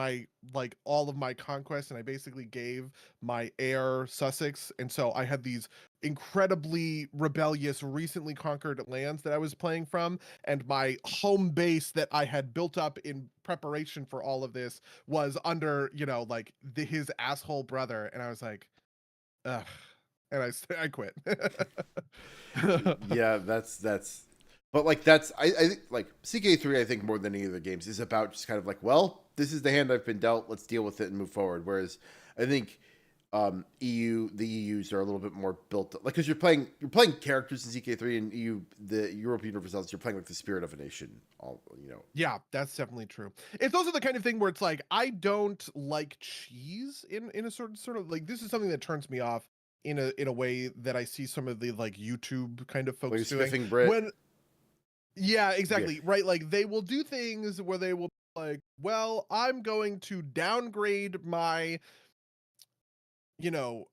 S2: all of my conquests, and I basically gave my heir Sussex, and so I had these incredibly rebellious recently conquered lands that I was playing from, and my home base that I had built up in preparation for all of this was under his asshole brother, and I was like, ugh, and I quit.
S1: Yeah, that's but like I think like CK3, I think more than any of the games, is about just kind of like, well, this is the hand I've been dealt, let's deal with it and move forward. Whereas I think the EUs are a little bit more built up, like, because you're playing characters in CK3, and the European Universals, you're playing like the spirit of a nation,
S2: Yeah, that's definitely true. It's also the kind of thing where it's like, I don't like cheese in a sort of like, this is something that turns me off in a way that I see some of the like YouTube kind of folks doing. Yeah, exactly. Yeah. Right. Like they will do things where they will like, well, I'm going to downgrade my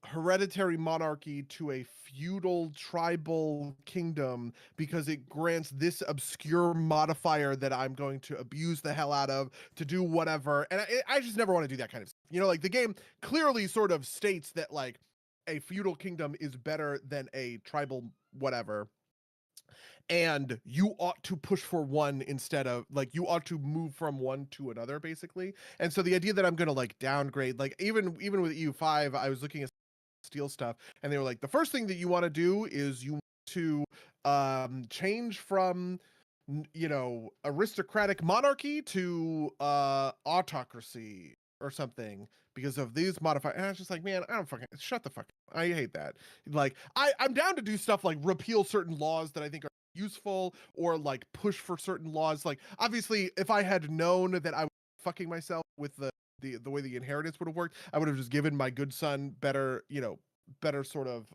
S2: hereditary monarchy to a feudal tribal kingdom because it grants this obscure modifier that I'm going to abuse the hell out of to do whatever. And I just never want to do that kind of stuff. Like the game clearly sort of states that like a feudal kingdom is better than a tribal whatever. And you ought to push for one instead of like you ought to move from one to another basically. And so the idea that I'm going to like downgrade, like even with EU5, I was looking at Steel stuff and they were like, the first thing that you want to do is you want to change from aristocratic monarchy to autocracy or something because of these modifiers. And I was just like, man, I don't fucking shut the fuck up. I hate that. Like I'm down to do stuff like repeal certain laws that I think are useful or like push for certain laws. Like obviously if I had known that I was fucking myself with the way the inheritance would have worked, I would have just given my good son better sort of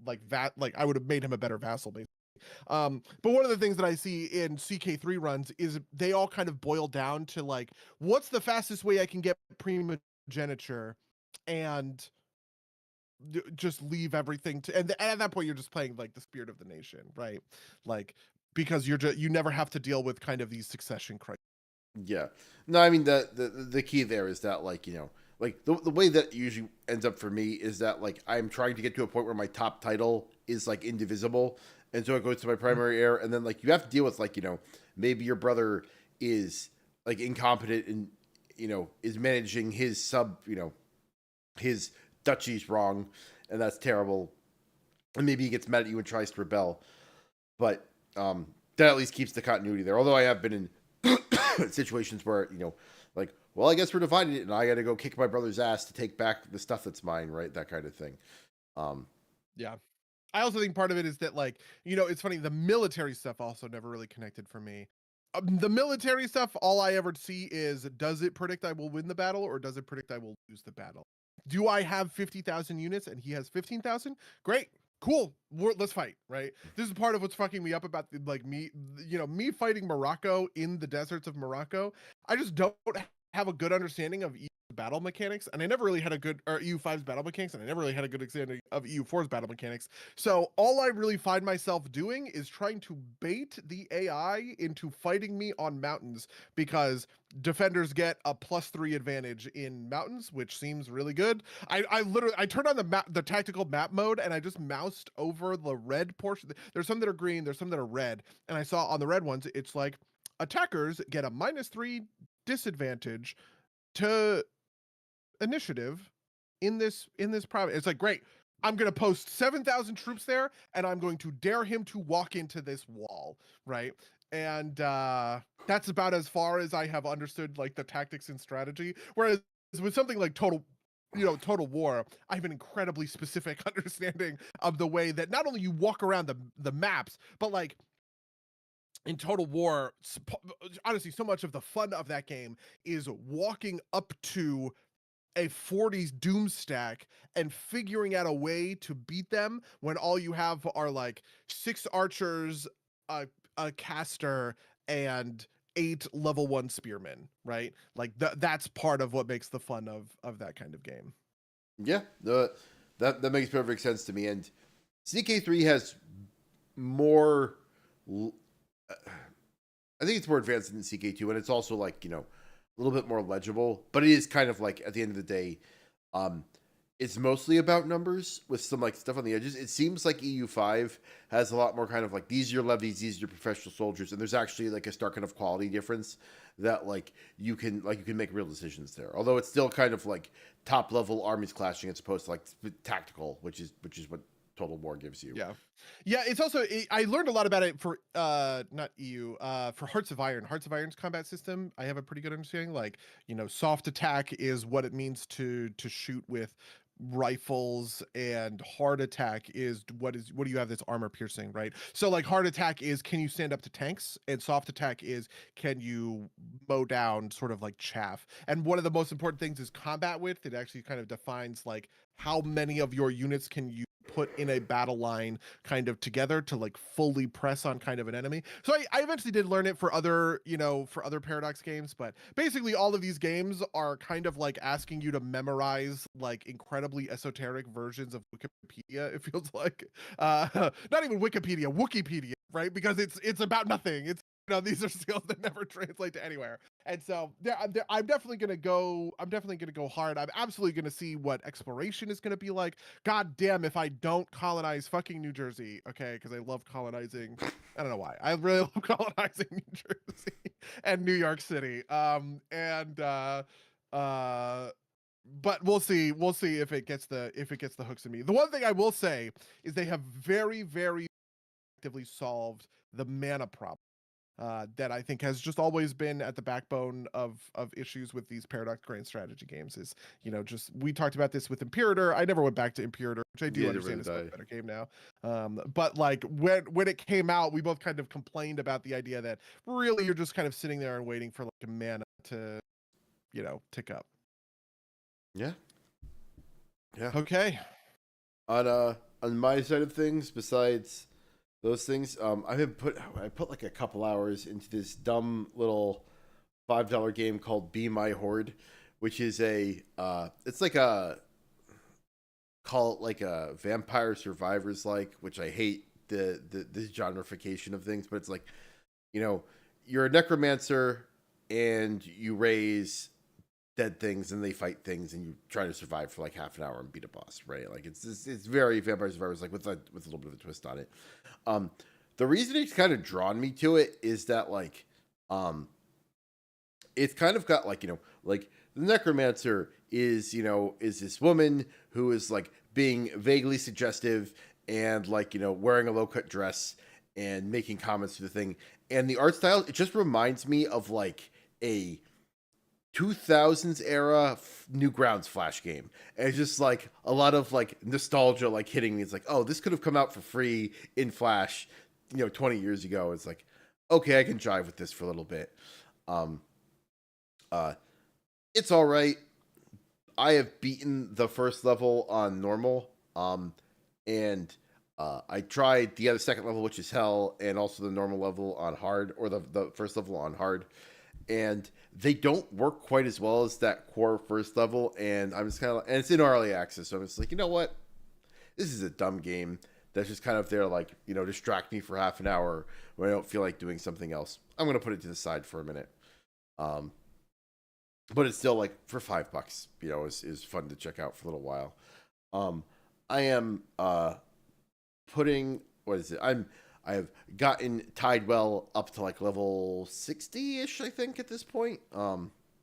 S2: like I would have made him a better vassal basically. But one of the things that I see in CK3 runs is they all kind of boil down to like, what's the fastest way I can get primogeniture and just leave everything to, and at that point you're just playing like the spirit of the nation, right? Like because you never have to deal with kind of these succession crises.
S1: Yeah. No, I mean the key there is that like, like the way that usually ends up for me is that like I'm trying to get to a point where my top title is like indivisible. And so it goes to my primary heir, and then like you have to deal with like, maybe your brother is like incompetent and is managing his his duchies wrong, and that's terrible. And maybe he gets mad at you and tries to rebel. But that at least keeps the continuity there. Although I have been in situations where, like, well, I guess we're divided and I got to go kick my brother's ass to take back the stuff that's mine, right? That kind of thing.
S2: Yeah. I also think part of it is that like, it's funny, the military stuff also never really connected for me. The military stuff, all I ever see is, does it predict I will win the battle or does it predict I will lose the battle? Do I have 50,000 units and he has 15,000? Great. Cool. Let's fight, right? This is part of what's fucking me up about like me fighting Morocco in the deserts of Morocco. I just don't have a good understanding of battle mechanics, and I never really had a good, or EU5's battle mechanics, and I never really had a good understanding of EU4's battle mechanics. So all I really find myself doing is trying to bait the AI into fighting me on mountains, because defenders get a +3 advantage in mountains, which seems really good. I literally turned on the tactical map mode and I just moused over the red portion. There's some that are green, there's some that are red, and I saw on the red ones it's like attackers get a -3 disadvantage to initiative in this province. It's like, great, I'm going to post 7,000 troops there and I'm going to dare him to walk into this wall, right? And that's about as far as I have understood like the tactics and strategy. Whereas with something like Total War, I have an incredibly specific understanding of the way that not only you walk around the maps, but like in Total War, honestly, so much of the fun of that game is walking up to a 40s doom stack and figuring out a way to beat them when all you have are like 6 archers, a caster, and 8 level 1 spearmen, right? Like that's part of what makes the fun of that kind of game.
S1: Yeah, that makes perfect sense to me. And CK3 has more, I think it's more advanced than CK2, and it's also like, a little bit more legible, but it is kind of like at the end of the day, it's mostly about numbers with some like stuff on the edges. It seems like EU5 has a lot more kind of like, these are your levies, these are your professional soldiers, and there's actually like a stark kind of quality difference that like you can make real decisions there. Although it's still kind of like top level armies clashing as opposed to like tactical, which is what Total War gives you.
S2: Yeah, it's also, I learned a lot about it for not EU, for Hearts of Iron. Hearts of Iron's combat system, I have a pretty good understanding. Like, soft attack is what it means to shoot with rifles, and hard attack is what do you have that's armor piercing, right? So like hard attack is, can you stand up to tanks, and soft attack is, can you mow down sort of like chaff. And one of the most important things is combat width. It actually kind of defines like how many of your units can you put in a battle line kind of together to like fully press on kind of an enemy. So I eventually did learn it for other, for other Paradox games, but basically all of these games are kind of like asking you to memorize like incredibly esoteric versions of Wikipedia, it feels like. Not even Wikipedia, right? Because it's about nothing. These are skills that never translate to anywhere. And so I'm definitely gonna go. I'm definitely gonna go hard. I'm absolutely gonna see what exploration is gonna be like. God damn, if I don't colonize fucking New Jersey, okay? Because I love colonizing. I don't know why. I really love colonizing New Jersey and New York City. But we'll see. We'll see if it gets the hooks in me. The one thing I will say is they have very, very effectively solved the mana problem that I think has just always been at the backbone of issues with these Paradox Grand Strategy games. Is just we talked about this with Imperator. I never went back to Imperator, which I do understand is a better game now. But like when it came out, we both kind of complained about the idea that really you're just kind of sitting there and waiting for like a mana to tick up.
S1: Yeah. Yeah.
S2: Okay.
S1: On my side of things, besides those things, I put like a couple hours into this dumb little $5 game called Be My Horde, which is it's like call it like a Vampire Survivors like, which I hate the genreification of things, but it's like, you're a necromancer and you raise dead things and they fight things and you try to survive for like half an hour and beat a boss, right? Like it's very Vampire Survivors, like with a little bit of a twist on it. The reason it's kind of drawn me to it is that like it's kind of got like like the necromancer is this woman who is like being vaguely suggestive and like wearing a low-cut dress and making comments to the thing, and the art style, it just reminds me of like a 2000s era Newgrounds Flash game. And it's just like a lot of like nostalgia like hitting me. It's like, oh, this could have come out for free in Flash 20 years ago. It's like, okay, I can jive with this for a little bit. It's all right. I have beaten the first level on normal, and I tried the second level, which is hell, and also the normal level on hard, or the first level on hard, and they don't work quite as well as that core first level. And I'm just kind of, and it's in early access, so I'm just like, you know what, this is a dumb game that's just kind of there, like, distract me for half an hour when I don't feel like doing something else. I'm gonna put it to the side for a minute. But it's still like for $5, is fun to check out for a little while. I am putting, what is it? I have gotten Tidewell up to like level 60-ish, I think, at this point.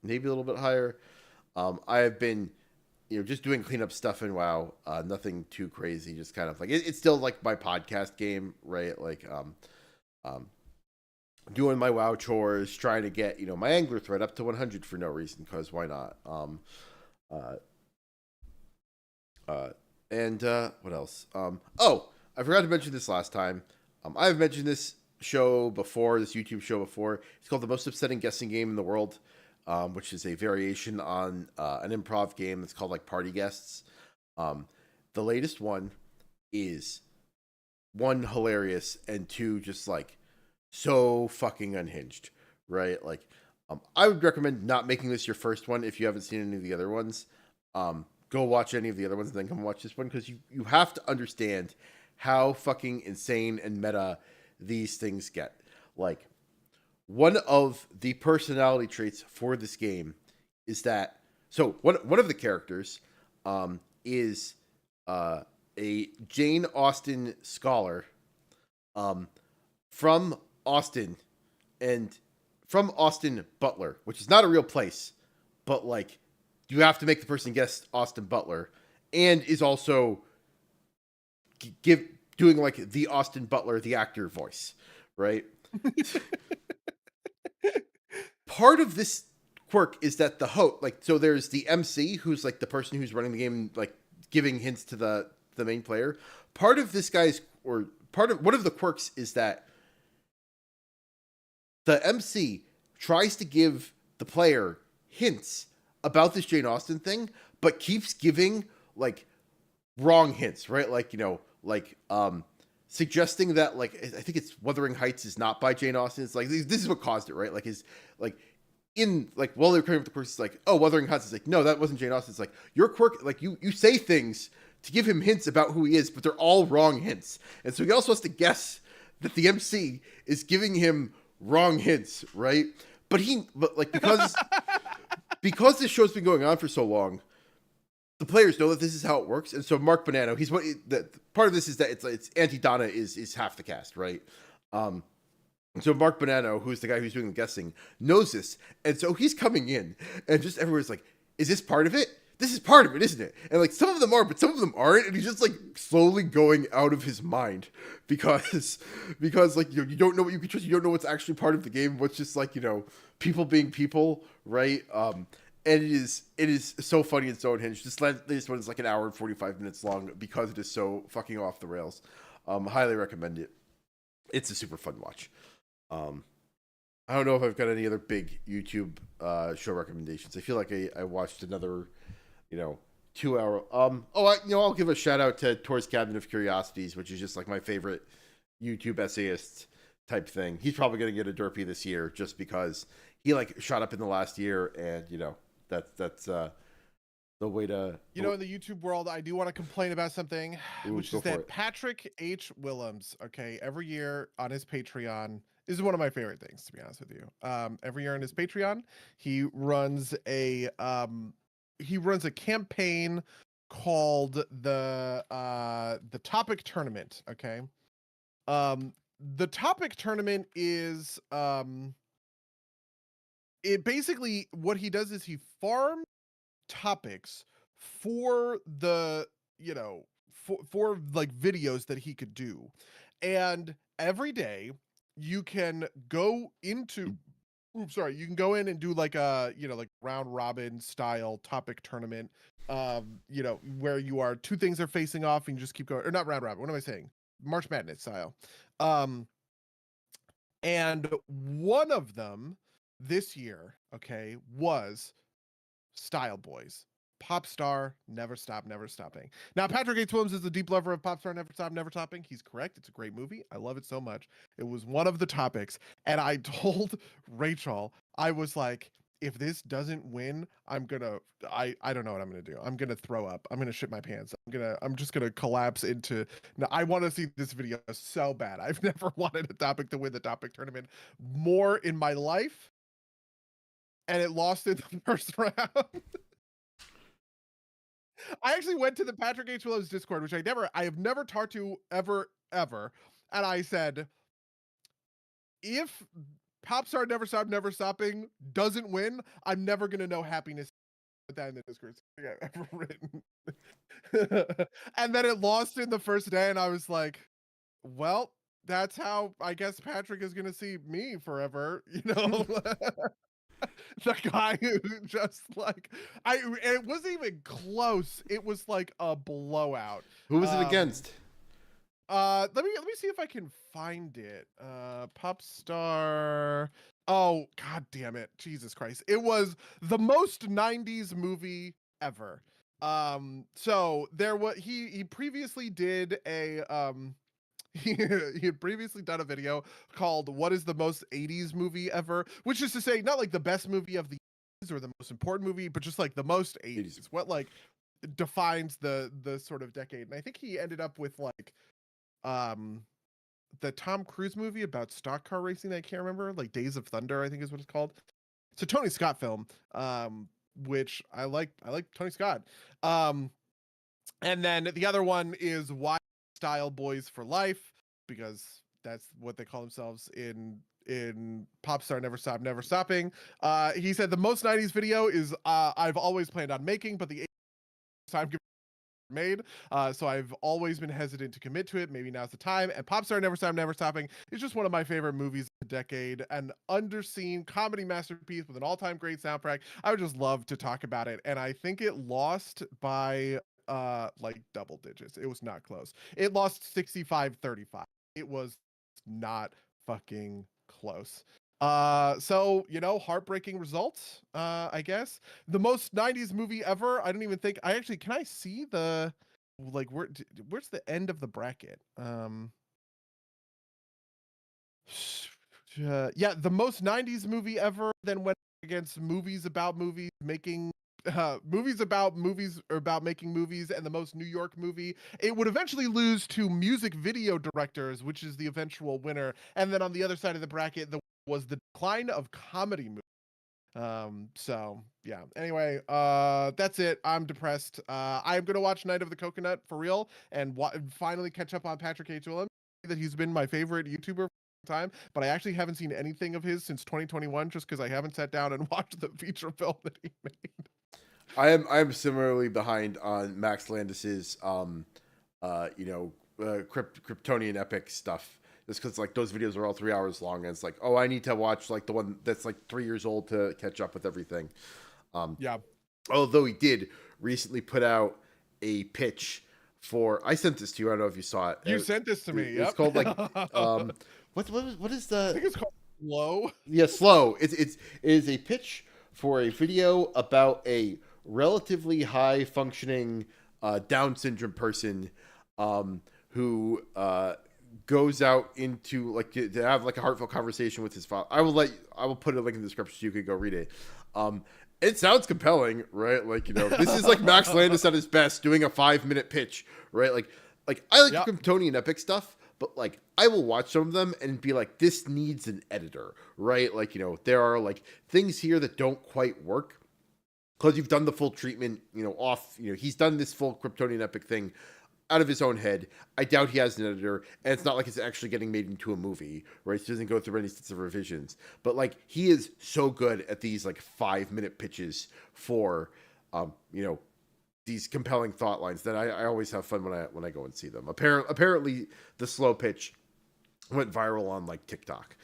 S1: Maybe a little bit higher. I have been, just doing cleanup stuff in WoW. Nothing too crazy. Just kind of like it's still like my podcast game, right? Like doing my WoW chores, trying to get my angler thread up to 100 for no reason, because why not? And what else? Oh, I forgot to mention this last time. I've mentioned this YouTube show before. It's called The Most Upsetting Guessing Game in the World, which is a variation on an improv game that's called like Party Guests. The latest one is, one, hilarious, and two, just like so fucking unhinged, right? Like, I would recommend not making this your first one if you haven't seen any of the other ones. Go watch any of the other ones and then come watch this one, because you have to understand how fucking insane and meta these things get. Like, one of the personality traits for this game is that, so one of the characters is a Jane Austen scholar from Austin, and from Austin Butler, which is not a real place, but like you have to make the person guess Austin Butler, and is also doing like the Austin Butler, the actor voice, right? Part of this quirk is that the host, like, so there's the MC, who's like the person who's running the game, like giving hints to the main player. Part of this guy's, or part of one of the quirks is that the MC tries to give the player hints about this Jane Austen thing, but keeps giving like wrong hints, right? Like, suggesting that, like, I think it's Wuthering Heights is not by Jane Austen. It's like this is what caused it, right? Like, is like in like while they're coming up with the quirks, it's like, oh, Wuthering Heights is like, no, that wasn't Jane Austen. It's like your quirk, like you say things to give him hints about who he is, but they're all wrong hints, and so he also has to guess that the MC is giving him wrong hints, right? But like because this show's been going on for so long, the players know that this is how it works, and so Mark Bonanno, he's what the part of this is that it's Auntie Donna is half the cast, right? So Mark Bonanno, who's the guy who's doing the guessing, knows this, and so he's coming in, and just everyone's like, "Is this part of it? This is part of it, isn't it?" And like some of them are, but some of them aren't, and he's just like slowly going out of his mind because like you don't know what you can trust, you don't know what's actually part of the game, what's just like people being people, right? And it is so funny and so unhinged. This one is like an hour and 45 minutes long because it is so fucking off the rails. Highly recommend it. It's a super fun watch. I don't know if I've got any other big YouTube show recommendations. I feel like I watched another 2 hour. I'll give a shout out to Tor's Cabinet of Curiosities, which is just like my favorite YouTube essayist type thing. He's probably going to get a Derpy this year just because he like shot up in the last year, and that's the way to.
S2: In the YouTube world, I do want to complain about something, which is that Patrick H. Willems, okay, every year on his Patreon, this is one of my favorite things, to be honest with you. Every year on his Patreon, he runs a campaign called the Topic Tournament. Okay, the Topic Tournament is it basically what he does is he farms topics for the for like videos that he could do, and every day you can go into you can go in and do like a like round robin style topic tournament, where you are two things are facing off and you just keep going, or not round robin, what am I saying, March Madness style. And one of them this year, okay, was Style Boys. Pop Star, Never Stop, Never Stopping. Now, Patrick H. Willems is a deep lover of Pop Star, Never Stop, Never Stopping. He's correct. It's a great movie. I love it so much. It was one of the topics. And I told Rachel, I was like, if this doesn't win, I don't know what I'm gonna do. I'm gonna throw up. I'm gonna shit my pants. I'm just gonna collapse into. No, I want to see this video so bad. I've never wanted a topic to win the topic tournament more in my life, and it lost in the first round. I actually went to the Patrick H. Willems Discord, which I have never talked to ever, and I said, if Popstar Never Stop, Never Stopping doesn't win, I'm never gonna know happiness. Put that in the Discord I've ever written. And then it lost in the first day, and I was like, well, that's how I guess Patrick is gonna see me forever, the guy who just like it wasn't even close. It was like a blowout.
S1: Who was it against?
S2: Let me see if I can find it. Pop Star. Oh, god damn it. Jesus Christ. It was the most 90s movie ever. So there was he previously did a he had previously done a video called "What is the most 80s movie ever?" Which is to say, not like the best movie of the 80s or the most important movie, but just like the most 80s. What like defines the sort of decade. And I think he ended up with like the Tom Cruise movie about stock car racing that I can't remember, like Days of Thunder, I think is what it's called. It's a Tony Scott film, which I like Tony Scott. And then the other one is Why Style Boys for Life, because that's what they call themselves in Popstar Never Stop, Never Stopping. He said the most 90s video is I've always planned on making, but the time made, so I've always been hesitant to commit to it. Maybe now's the time. And Popstar Never Stop, Never Stopping is just one of my favorite movies of the decade, an underseen comedy masterpiece with an all-time great soundtrack. I would just love to talk about it, and I think it lost by like double digits. It was not close. It lost 65-35. It was not fucking close. So heartbreaking results, I guess. The most 90s movie ever. I don't even think can I see the like where's the end of the bracket? Yeah, the most 90s movie ever then went against movies about movies making movies about movies or about making movies, and the most New York movie. It would eventually lose to music video directors, which is the eventual winner. And then on the other side of the bracket, was the decline of comedy movies. So yeah, anyway, that's it. I'm depressed. I'm gonna watch Night of the Coconut for real and finally catch up on Patrick H. Willems, that he's been my favorite YouTuber for a time, but I actually haven't seen anything of his since 2021 just because I haven't sat down and watched the feature film that he made.
S1: I am similarly behind on Max Landis's Kryptonian epic stuff. Just because like those videos are all 3 hours long, and it's like, oh, I need to watch like the one that's like 3 years old to catch up with everything.
S2: Yeah.
S1: Although he did recently put out a pitch for, I sent this to you. I don't know if you saw it.
S2: You sent this to me.
S1: It's
S2: Yep.
S1: called like what is the?
S2: I think it's called Slow.
S1: Yeah, Slow. It is a pitch for a video about a relatively high functioning Down syndrome person who goes out into like to have like a heartfelt conversation with his father. I will put a link in the description so you could go read it. It sounds compelling, right? Like, this is like Max Landis at his best doing a 5-minute pitch, right? Like I like the Kryptonian epic stuff, but like I will watch some of them and be like, this needs an editor, right? Like, there are like things here that don't quite work because you've done the full treatment, he's done this full Kryptonian epic thing out of his own head. I doubt he has an editor, and it's not like it's actually getting made into a movie, right? He doesn't go through any sets of revisions, but like he is so good at these like 5-minute pitches for, these compelling thought lines that I always have fun when I go and see them. Apparently the Slow pitch went viral on like TikTok.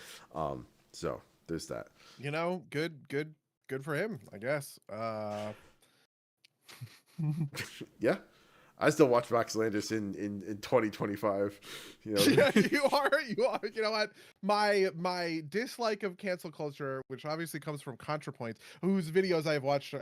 S1: So there's that.
S2: Good for him, I guess.
S1: Yeah. I still watch Max Landis in 2025.
S2: Yeah, you are. You know what? My dislike of cancel culture, which obviously comes from ContraPoints, whose videos I've watched,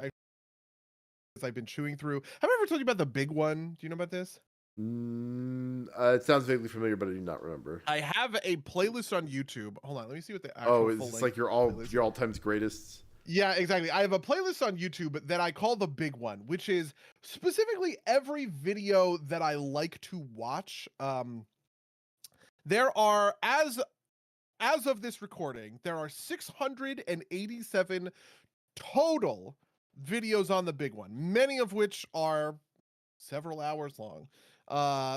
S2: I've been chewing through. Have I ever told you about the big one? Do you know about this?
S1: It sounds vaguely familiar, but I do not remember.
S2: I have a playlist on YouTube. Hold on, let me see what the actual
S1: is this like your all times greatest?
S2: Yeah, exactly. I have a playlist on YouTube that I call the big one, which is specifically every video that I like to watch. There are, as of this recording, there are 687 total videos on the big one, many of which are several hours long.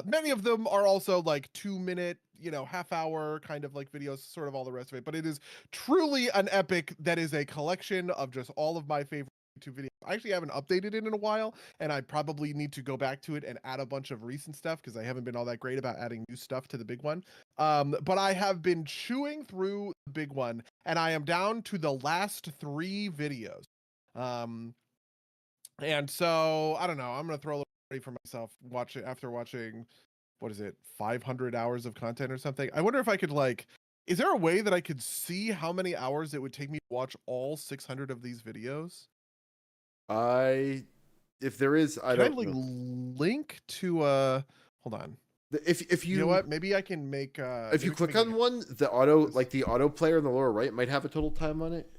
S2: Many of them are also like 2-minute, half hour kind of like videos, sort of all the rest of it. But it is truly an epic that is a collection of just all of my favorite YouTube videos. I actually haven't updated it in a while, and I probably need to go back to it and add a bunch of recent stuff because I haven't been all that great about adding new stuff to the big one. But I have been chewing through the big one, and I am down to the last 3 videos. And so I don't know. I'm gonna throw a little party for myself. After watching, what is it, 500 hours of content or something. I wonder if I could is there a way that I could see how many hours it would take me to watch all 600 of these videos?
S1: If there is, I don't know.
S2: Link to hold on.
S1: If you
S2: know what, maybe I can make
S1: if you click on one, the auto player in the lower right might have a total time on it.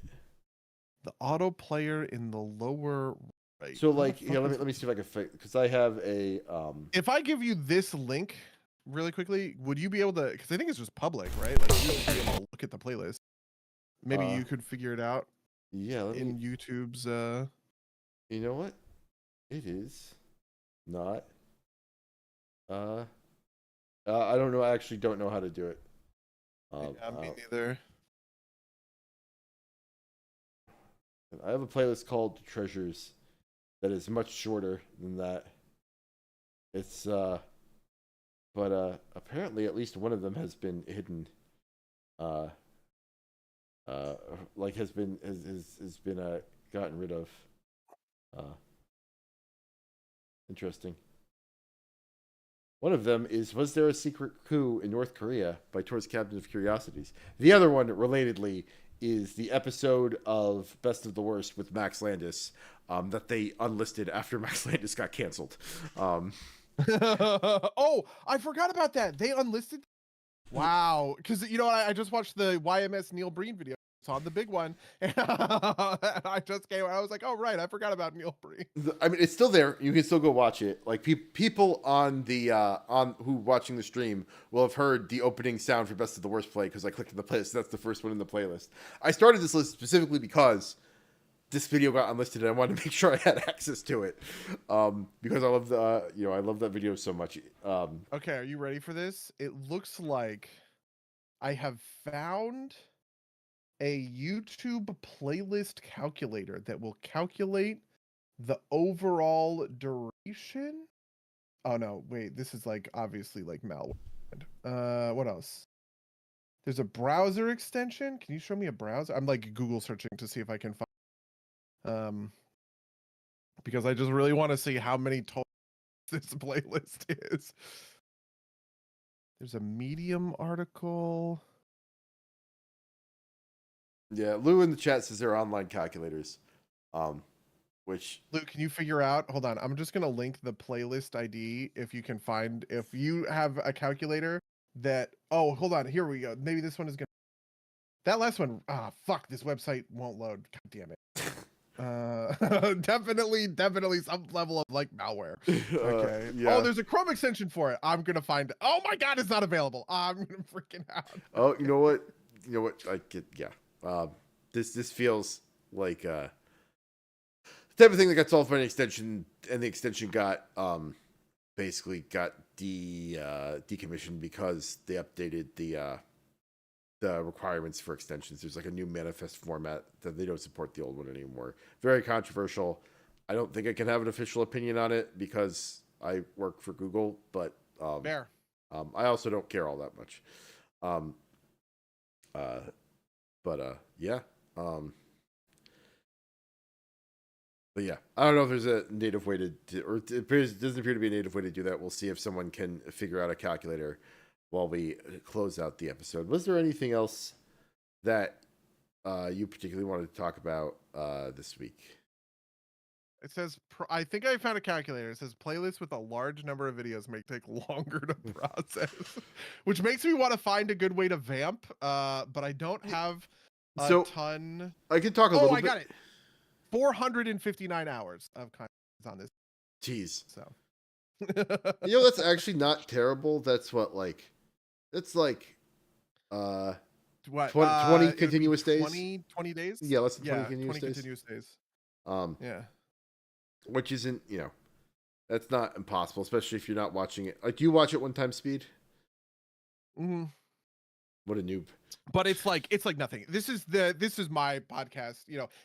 S2: The auto player in the lower right.
S1: So like, let me see if I can fix, because I have a
S2: if I give you this link really quickly, would you be able to, because I think it's just public, right? Like you would be able to look at the playlist. Maybe you could figure it out.
S1: Yeah,
S2: in YouTube's
S1: you know what? It is not I don't know. I actually don't know how to do it.
S2: Yeah, me neither.
S1: I have a playlist called Treasures that is much shorter than that. It's but apparently at least one of them has been hidden. Like has been gotten rid of. Interesting. One of them is, was there a secret coup in North Korea by Tor's Captain of Curiosities? The other one, relatedly, is the episode of Best of the Worst with Max Landis that they unlisted after Max Landis got canceled.
S2: Oh, I forgot about that. They unlisted. Wow, because I just watched the YMS Neil Breen video. It's on the big one, and I just came. I was like, oh right, I forgot about Neil Breen.
S1: I mean, it's still there. You can still go watch it. Like people on the on who watching the stream will have heard the opening sound for Best of the Worst play because I clicked in the playlist. That's the first one in the playlist. I started this list specifically because this video got unlisted and I wanted to make sure I had access to it because I love the I love that video so much.
S2: Okay, are you ready for this? It looks like I have found a YouTube playlist calculator that will calculate the overall duration. Oh no, wait, this is like obviously like malware. What else? There's a browser extension. Can you show me a browser? I'm like Google searching to see if I can find because I just really want to see how many total this playlist is. There's a Medium article.
S1: Yeah, Lou in the chat says there are online calculators. Which
S2: Luke, can you figure out? Hold on, I'm just gonna link the playlist ID if you can find. If you have a calculator that. Oh, hold on. Here we go. Maybe this one is gonna. That last one. Ah, fuck. This website won't load. God damn it. Definitely some level of like malware. Okay.
S1: Yeah.
S2: Oh, there's a Chrome extension for it. I'm gonna find it. Oh my god, it's not available. I'm gonna freaking out.
S1: Oh, you know what? I get. Yeah. This feels like the type of thing that got solved by an extension, and the extension got basically got decommissioned because they updated the requirements for extensions. There's like a new manifest format that they don't support the old one anymore. Very controversial. I don't think I can have an official opinion on it because I work for Google, but
S2: Fair.
S1: I also don't care all that much. Yeah. But yeah, I don't know if there's a native way or it doesn't appear to be a native way to do that. We'll see if someone can figure out a calculator while we close out the episode. Was there anything else that you particularly wanted to talk about this week?
S2: It says, I think I found a calculator. It says playlists with a large number of videos may take longer to process, which makes me want to find a good way to vamp. But I don't have a ton.
S1: I can talk a little bit.
S2: Oh, I got it. 459 hours of content on this.
S1: Jeez.
S2: So.
S1: That's actually not terrible. That's like 20 continuous days.
S2: 20 days?
S1: Yeah, less than 20 continuous
S2: 20
S1: days.
S2: Continuous days. Yeah.
S1: Which isn't, that's not impossible, especially if you're not watching it. Like, do you watch it one time speed?
S2: Mm-hmm.
S1: What a noob.
S2: But it's like nothing. This is my podcast.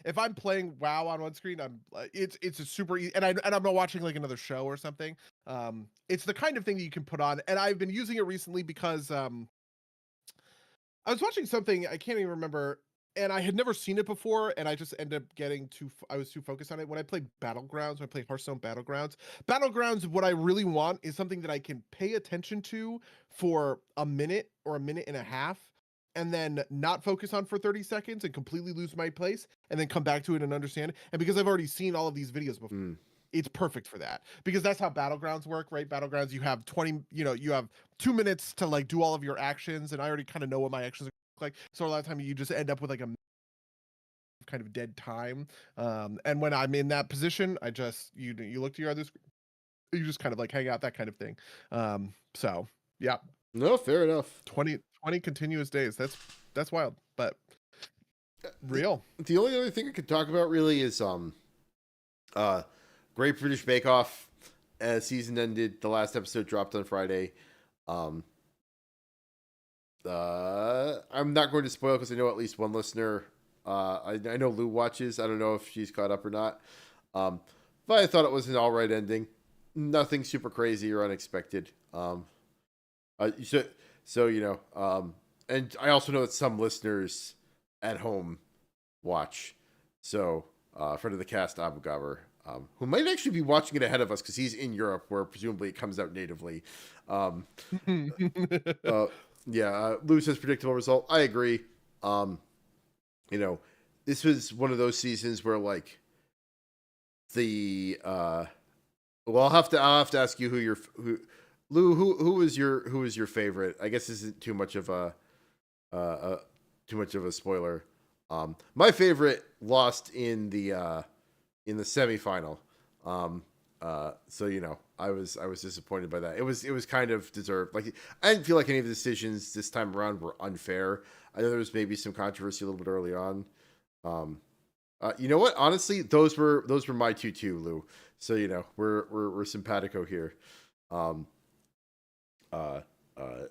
S2: If I'm playing WoW on one screen, it's a super easy, and I'm not watching like another show or something. It's the kind of thing that you can put on, and I've been using it recently because I was watching something I can't even remember, and I had never seen it before, and I just ended up I was too focused on it. When I played Battlegrounds, when I played Hearthstone Battlegrounds, what I really want is something that I can pay attention to for a minute or a minute and a half, and then not focus on for 30 seconds and completely lose my place, and then come back to it and understand. And because I've already seen all of these videos before, it's perfect for that. Because that's how Battlegrounds work, right? Battlegrounds, you have 2 minutes to like do all of your actions, and I already kind of know what my actions are like. So a lot of time you just end up with like a kind of dead time. And when I'm in that position, I just you look to your other screen, you just kind of like hang out, that kind of thing. So yeah.
S1: No, fair enough.
S2: 20 continuous days. That's wild, but real.
S1: The only other thing I could talk about really is Great British Bake Off season ended. The last episode dropped on Friday. I'm not going to spoil because I know at least one listener. I know Lou watches. I don't know if she's caught up or not. But I thought it was an all right ending. Nothing super crazy or unexpected. And I also know that some listeners at home watch. So, friend of the cast, Abu Gaber, who might actually be watching it ahead of us because he's in Europe, where presumably it comes out natively. Lou says predictable result. I agree. This was one of those seasons where like the Well, I'll have to ask you Lou, who was your favorite? I guess this isn't uh, uh too much of a spoiler. My favorite lost in the semifinal. Um, so I was disappointed by that. It was kind of deserved. Like I didn't feel like any of the decisions this time around were unfair. I know there was maybe some controversy a little bit early on. Um, you know what? Honestly, those were my two too, Lou. So we're simpatico here. Um, uh, uh,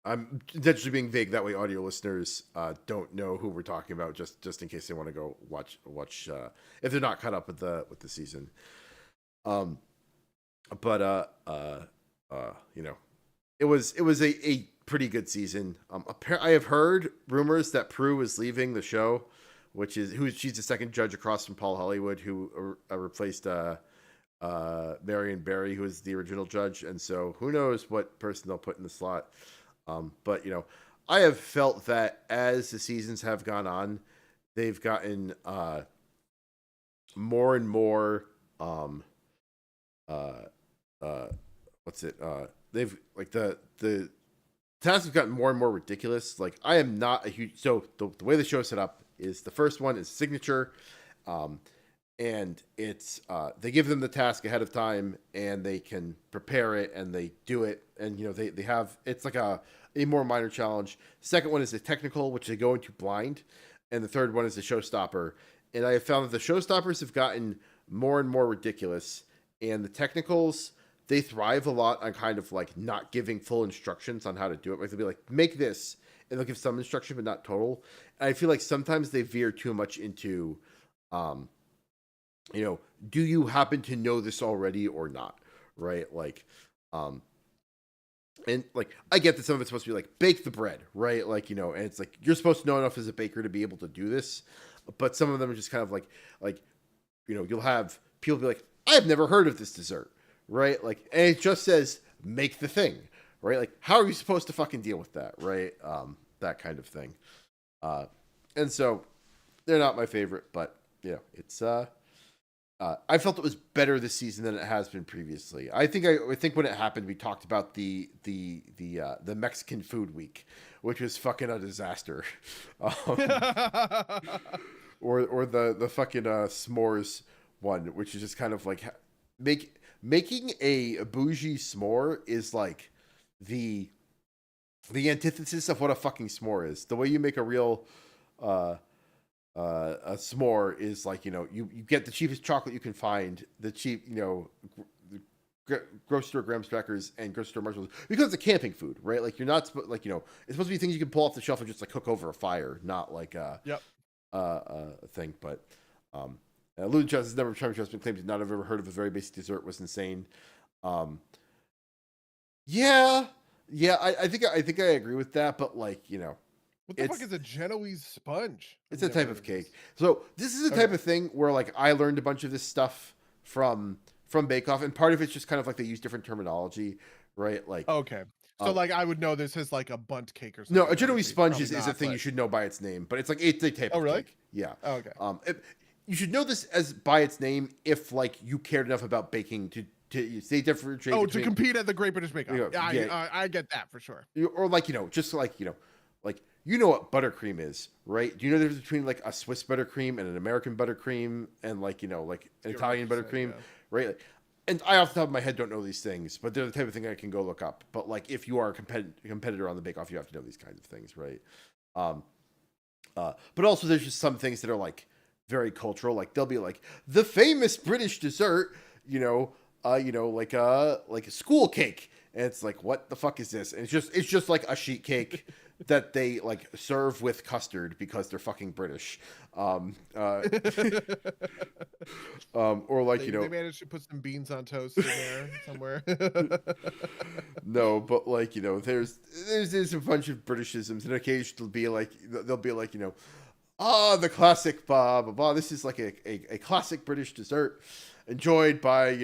S1: I'm intentionally being vague that way audio listeners don't know who we're talking about, just in case they want to go watch if they're not caught up with the season. Um, but it was a pretty good season. I have heard rumors that Prue is leaving the show, she's the second judge across from Paul Hollywood, who replaced Marion Barry, who was the original judge, and so who knows what person they'll put in the slot. But I have felt that as the seasons have gone on, they've gotten more and more uh what's it they've like the tasks have gotten more and more ridiculous. Like I am not a huge so the way the show is set up is the first one is signature, um and it's they give them the task ahead of time and they can prepare it and they do it, and they have it's like a more minor challenge. Second one is a technical, which they go into blind, and the third one is a showstopper. And I have found that the showstoppers have gotten more and more ridiculous, and the technicals, they thrive a lot on kind of like not giving full instructions on how to do it. Like they'll be like, make this, and they'll give some instruction but not total. And I feel like sometimes they veer too much into do you happen to know this already or not, right? Like and like I get that some of it's supposed to be like bake the bread, right? Like and it's like you're supposed to know enough as a baker to be able to do this, but some of them are just kind of like you'll have people be like, I've never heard of this dessert, right? Like, and it just says make the thing, right? Like, how are you supposed to fucking deal with that, right? That kind of thing. And so they're not my favorite, but it's I felt it was better this season than it has been previously. I think when it happened, we talked about the Mexican food week, which was fucking a disaster. Um, or the fucking s'mores one, which is just kind of like making a bougie s'more is like the antithesis of what a fucking s'more is. The way you make a real a s'more is like you get the cheapest chocolate you can find, the cheap grocery store graham crackers and grocery store marshmallows, because it's a camping food, right? Like you're not it's supposed to be things you can pull off the shelf and just like cook over a fire, not like
S2: Yep.
S1: a thing. But Lou Chess has never tried been claimed to not have ever heard of a very basic dessert, was insane. Yeah, I think I agree with that, but like
S2: What the fuck is a Genoese sponge?
S1: It's a type of cake. So this is a type of thing where like I learned a bunch of this stuff from Bake Off, and part of it's just kind of like they use different terminology, right? Like
S2: okay. So like I would know this as like a bunt cake or something.
S1: No, a Genoese sponge is a thing you should know by its name, but it's a type of
S2: really?
S1: cake. Yeah.
S2: Oh, okay.
S1: You should know this as by its name if like you cared enough about baking to they differentiate.
S2: To compete at the Great British Bake Off. I get that for sure.
S1: Or like just like like what buttercream is, right? Do you know the difference between like a Swiss buttercream and an American buttercream and like like an Italian buttercream, right? Like, and I off the top of my head don't know these things, but they're the type of thing I can go look up. But like if you are a competitor on the Bake Off, you have to know these kinds of things, right? But also there's just some things that are like very cultural. Like they'll be like the famous British dessert, like a school cake, and it's like what the fuck is this? And it's just like a sheet cake that they like serve with custard because they're fucking British. Or like
S2: they managed to put some beans on toast in there somewhere.
S1: No, but like there's a bunch of Britishisms, and occasionally they'll be like the classic blah blah blah. This is like a classic British dessert enjoyed by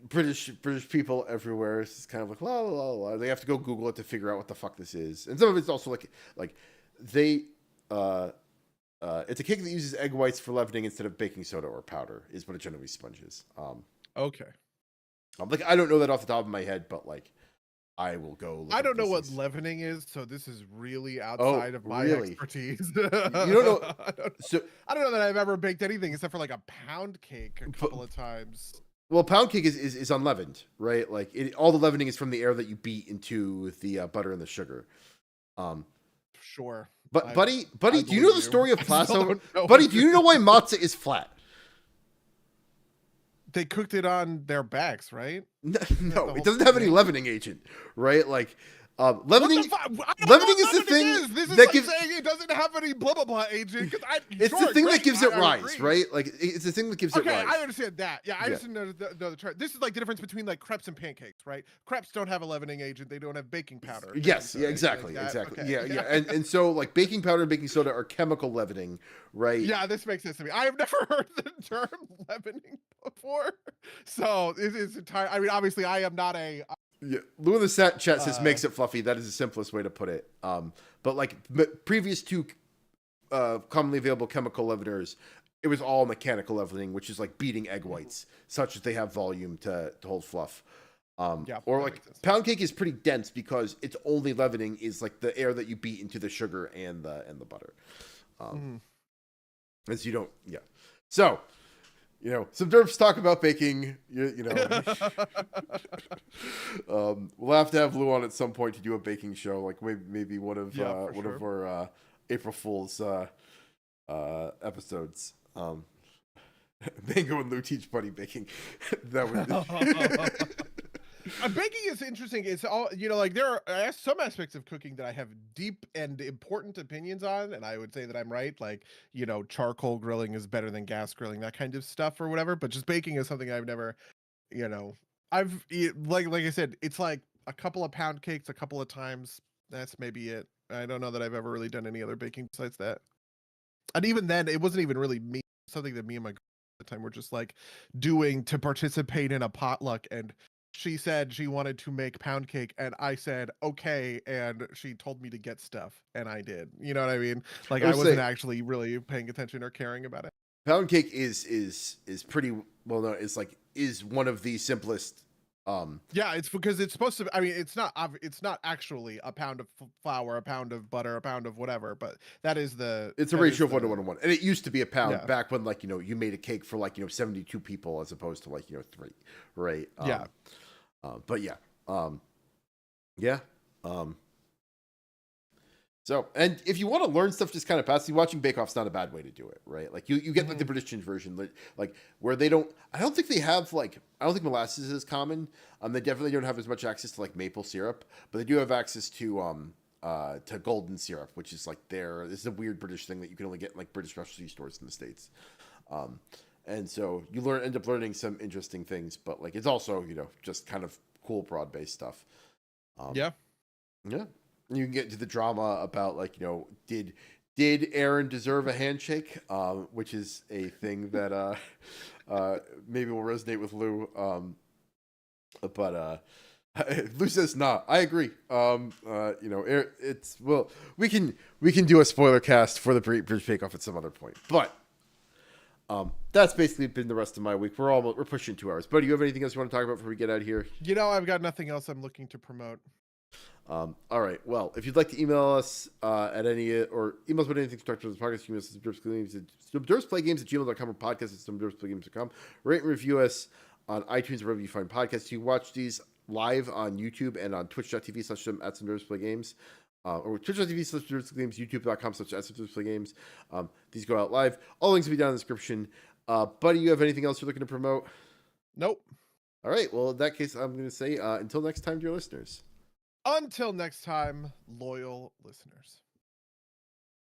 S1: British people everywhere. It's just kind of like la la la la. They have to go Google it to figure out what the fuck this is, and some of it's also like they it's a cake that uses egg whites for leavening instead of baking soda or powder, is what a Genoese sponge is.
S2: Okay.
S1: Like, I don't know that off the top of my head, but like, I will go look
S2: I
S1: up
S2: don't know
S1: these
S2: what
S1: things.
S2: leavening is, so this is really
S1: Oh,
S2: outside of my
S1: really?
S2: expertise.
S1: You don't know? So,
S2: I don't know that I've ever baked anything except for like a pound cake a
S1: but,
S2: couple of times.
S1: well, pound cake is unleavened, right? Like all the leavening is from the air that you beat into the butter and the sugar. Um,
S2: Sure.
S1: but buddy,
S2: I
S1: do you know
S2: believe
S1: the
S2: you.
S1: story of
S2: I still
S1: Plasso?
S2: don't know
S1: Buddy,
S2: it
S1: do you know why matzah is flat?
S2: They cooked it on their backs, right?
S1: No,
S2: Isn't that the
S1: it
S2: whole
S1: doesn't have any
S2: thing?
S1: leavening agent, right? Like,
S2: What the
S1: leavening,
S2: fuck? I don't know
S1: leavening
S2: what
S1: is the
S2: leavening
S1: thing
S2: is. This is
S1: that
S2: like
S1: gives.
S2: saying it doesn't have any blah blah blah agent. Because
S1: It's
S2: sure,
S1: the thing that
S2: great,
S1: gives it
S2: I
S1: rise,
S2: agree.
S1: right? Like, it's the thing that gives it
S2: Okay,
S1: rise.
S2: I understand that. Yeah, I
S1: Yeah.
S2: just didn't know the term. This is like the difference between like crepes and pancakes, right? Crepes don't have a leavening agent. They don't have baking powder.
S1: Yes,
S2: baking
S1: yeah,
S2: soda,
S1: exactly,
S2: like
S1: exactly.
S2: Okay.
S1: Yeah, yeah. And so like baking powder and baking soda are chemical leavening, right?
S2: Yeah, this makes sense to me. I have never heard the term leavening before, so it is entire. I mean, obviously, I am not a.
S1: Yeah. Lou in the chat says makes it fluffy. That is the simplest way to put it. But like previous to commonly available chemical leaveners, it was all mechanical leavening, which is like beating egg whites, such that they have volume to hold fluff.
S2: Yeah,
S1: or like pound cake is pretty dense because its only leavening is like the air that you beat into the sugar and the butter. As you don't, yeah. So, you know, some derps talk about baking. You know, we'll have to have Lou on at some point to do a baking show, like maybe one of of our April Fool's episodes. Mango and Lou teach buddy baking. That would.
S2: Baking is interesting. It's all, you know, like there are some aspects of cooking that I have deep and important opinions on, and I would say that I'm right. Like, you know, charcoal grilling is better than gas grilling, that kind of stuff or whatever. But just baking is something I've never, you know, like I said, it's like a couple of pound cakes a couple of times. That's maybe it. I don't know that I've ever really done any other baking besides that. And even then, it wasn't even really me. Something that me and my girl at the time were just like doing to participate in a potluck, and she said she wanted to make pound cake, and I said okay, and she told me to get stuff, and I did. You know what I mean? Like I wasn't actually really paying attention or caring about it.
S1: Pound cake is pretty well known. It's like is one of the simplest.
S2: Yeah, it's because it's supposed to. I mean, it's not actually a pound of flour, a pound of butter, a pound of whatever. But that is the.
S1: It's a ratio of 1 to 1 to 1, and it used to be a pound back when, like, you know, you made a cake for like 72 people as opposed to like 3, right?
S2: Yeah.
S1: But yeah, yeah. So, and if you want to learn stuff just kind of passively, watching Bake Off's not a bad way to do it, right? Like you get like the British version, like where they don't. I don't think they have like. I don't think molasses is common. They definitely don't have as much access to like maple syrup, but they do have access to golden syrup, which is like this is a weird British thing that you can only get in like British specialty stores in the States. And so you end up learning some interesting things, but like it's also just kind of cool broad based stuff.
S2: Yeah.
S1: You can get into the drama about like did Aaron deserve a handshake, which is a thing that maybe will resonate with Lou. But Lou says nah. I agree. It's we can do a spoiler cast for the British Bake Off at some other point, but. That's basically been the rest of my week. We're pushing 2 hours. Buddy, do you have anything else you want to talk about before we get out of here?
S2: I've got nothing else I'm looking to promote.
S1: All right. Well, if you'd like to email us at any or email us about anything constructive of the podcast, email us at derpsplaygames@gmail.com or podcast@derpsplaygames.com. Rate and review us on iTunes or wherever you find podcasts. You watch these live on YouTube and on twitch.tv/@derpsplaygames. Or twitch.tv/derpsgames, youtube.com/derpsgames. These go out live. All links will be down in the description. Buddy, you have anything else you're looking to promote?
S2: Nope.
S1: All right. Well, in that case, I'm going to say until next time, dear listeners.
S2: Until next time, loyal listeners.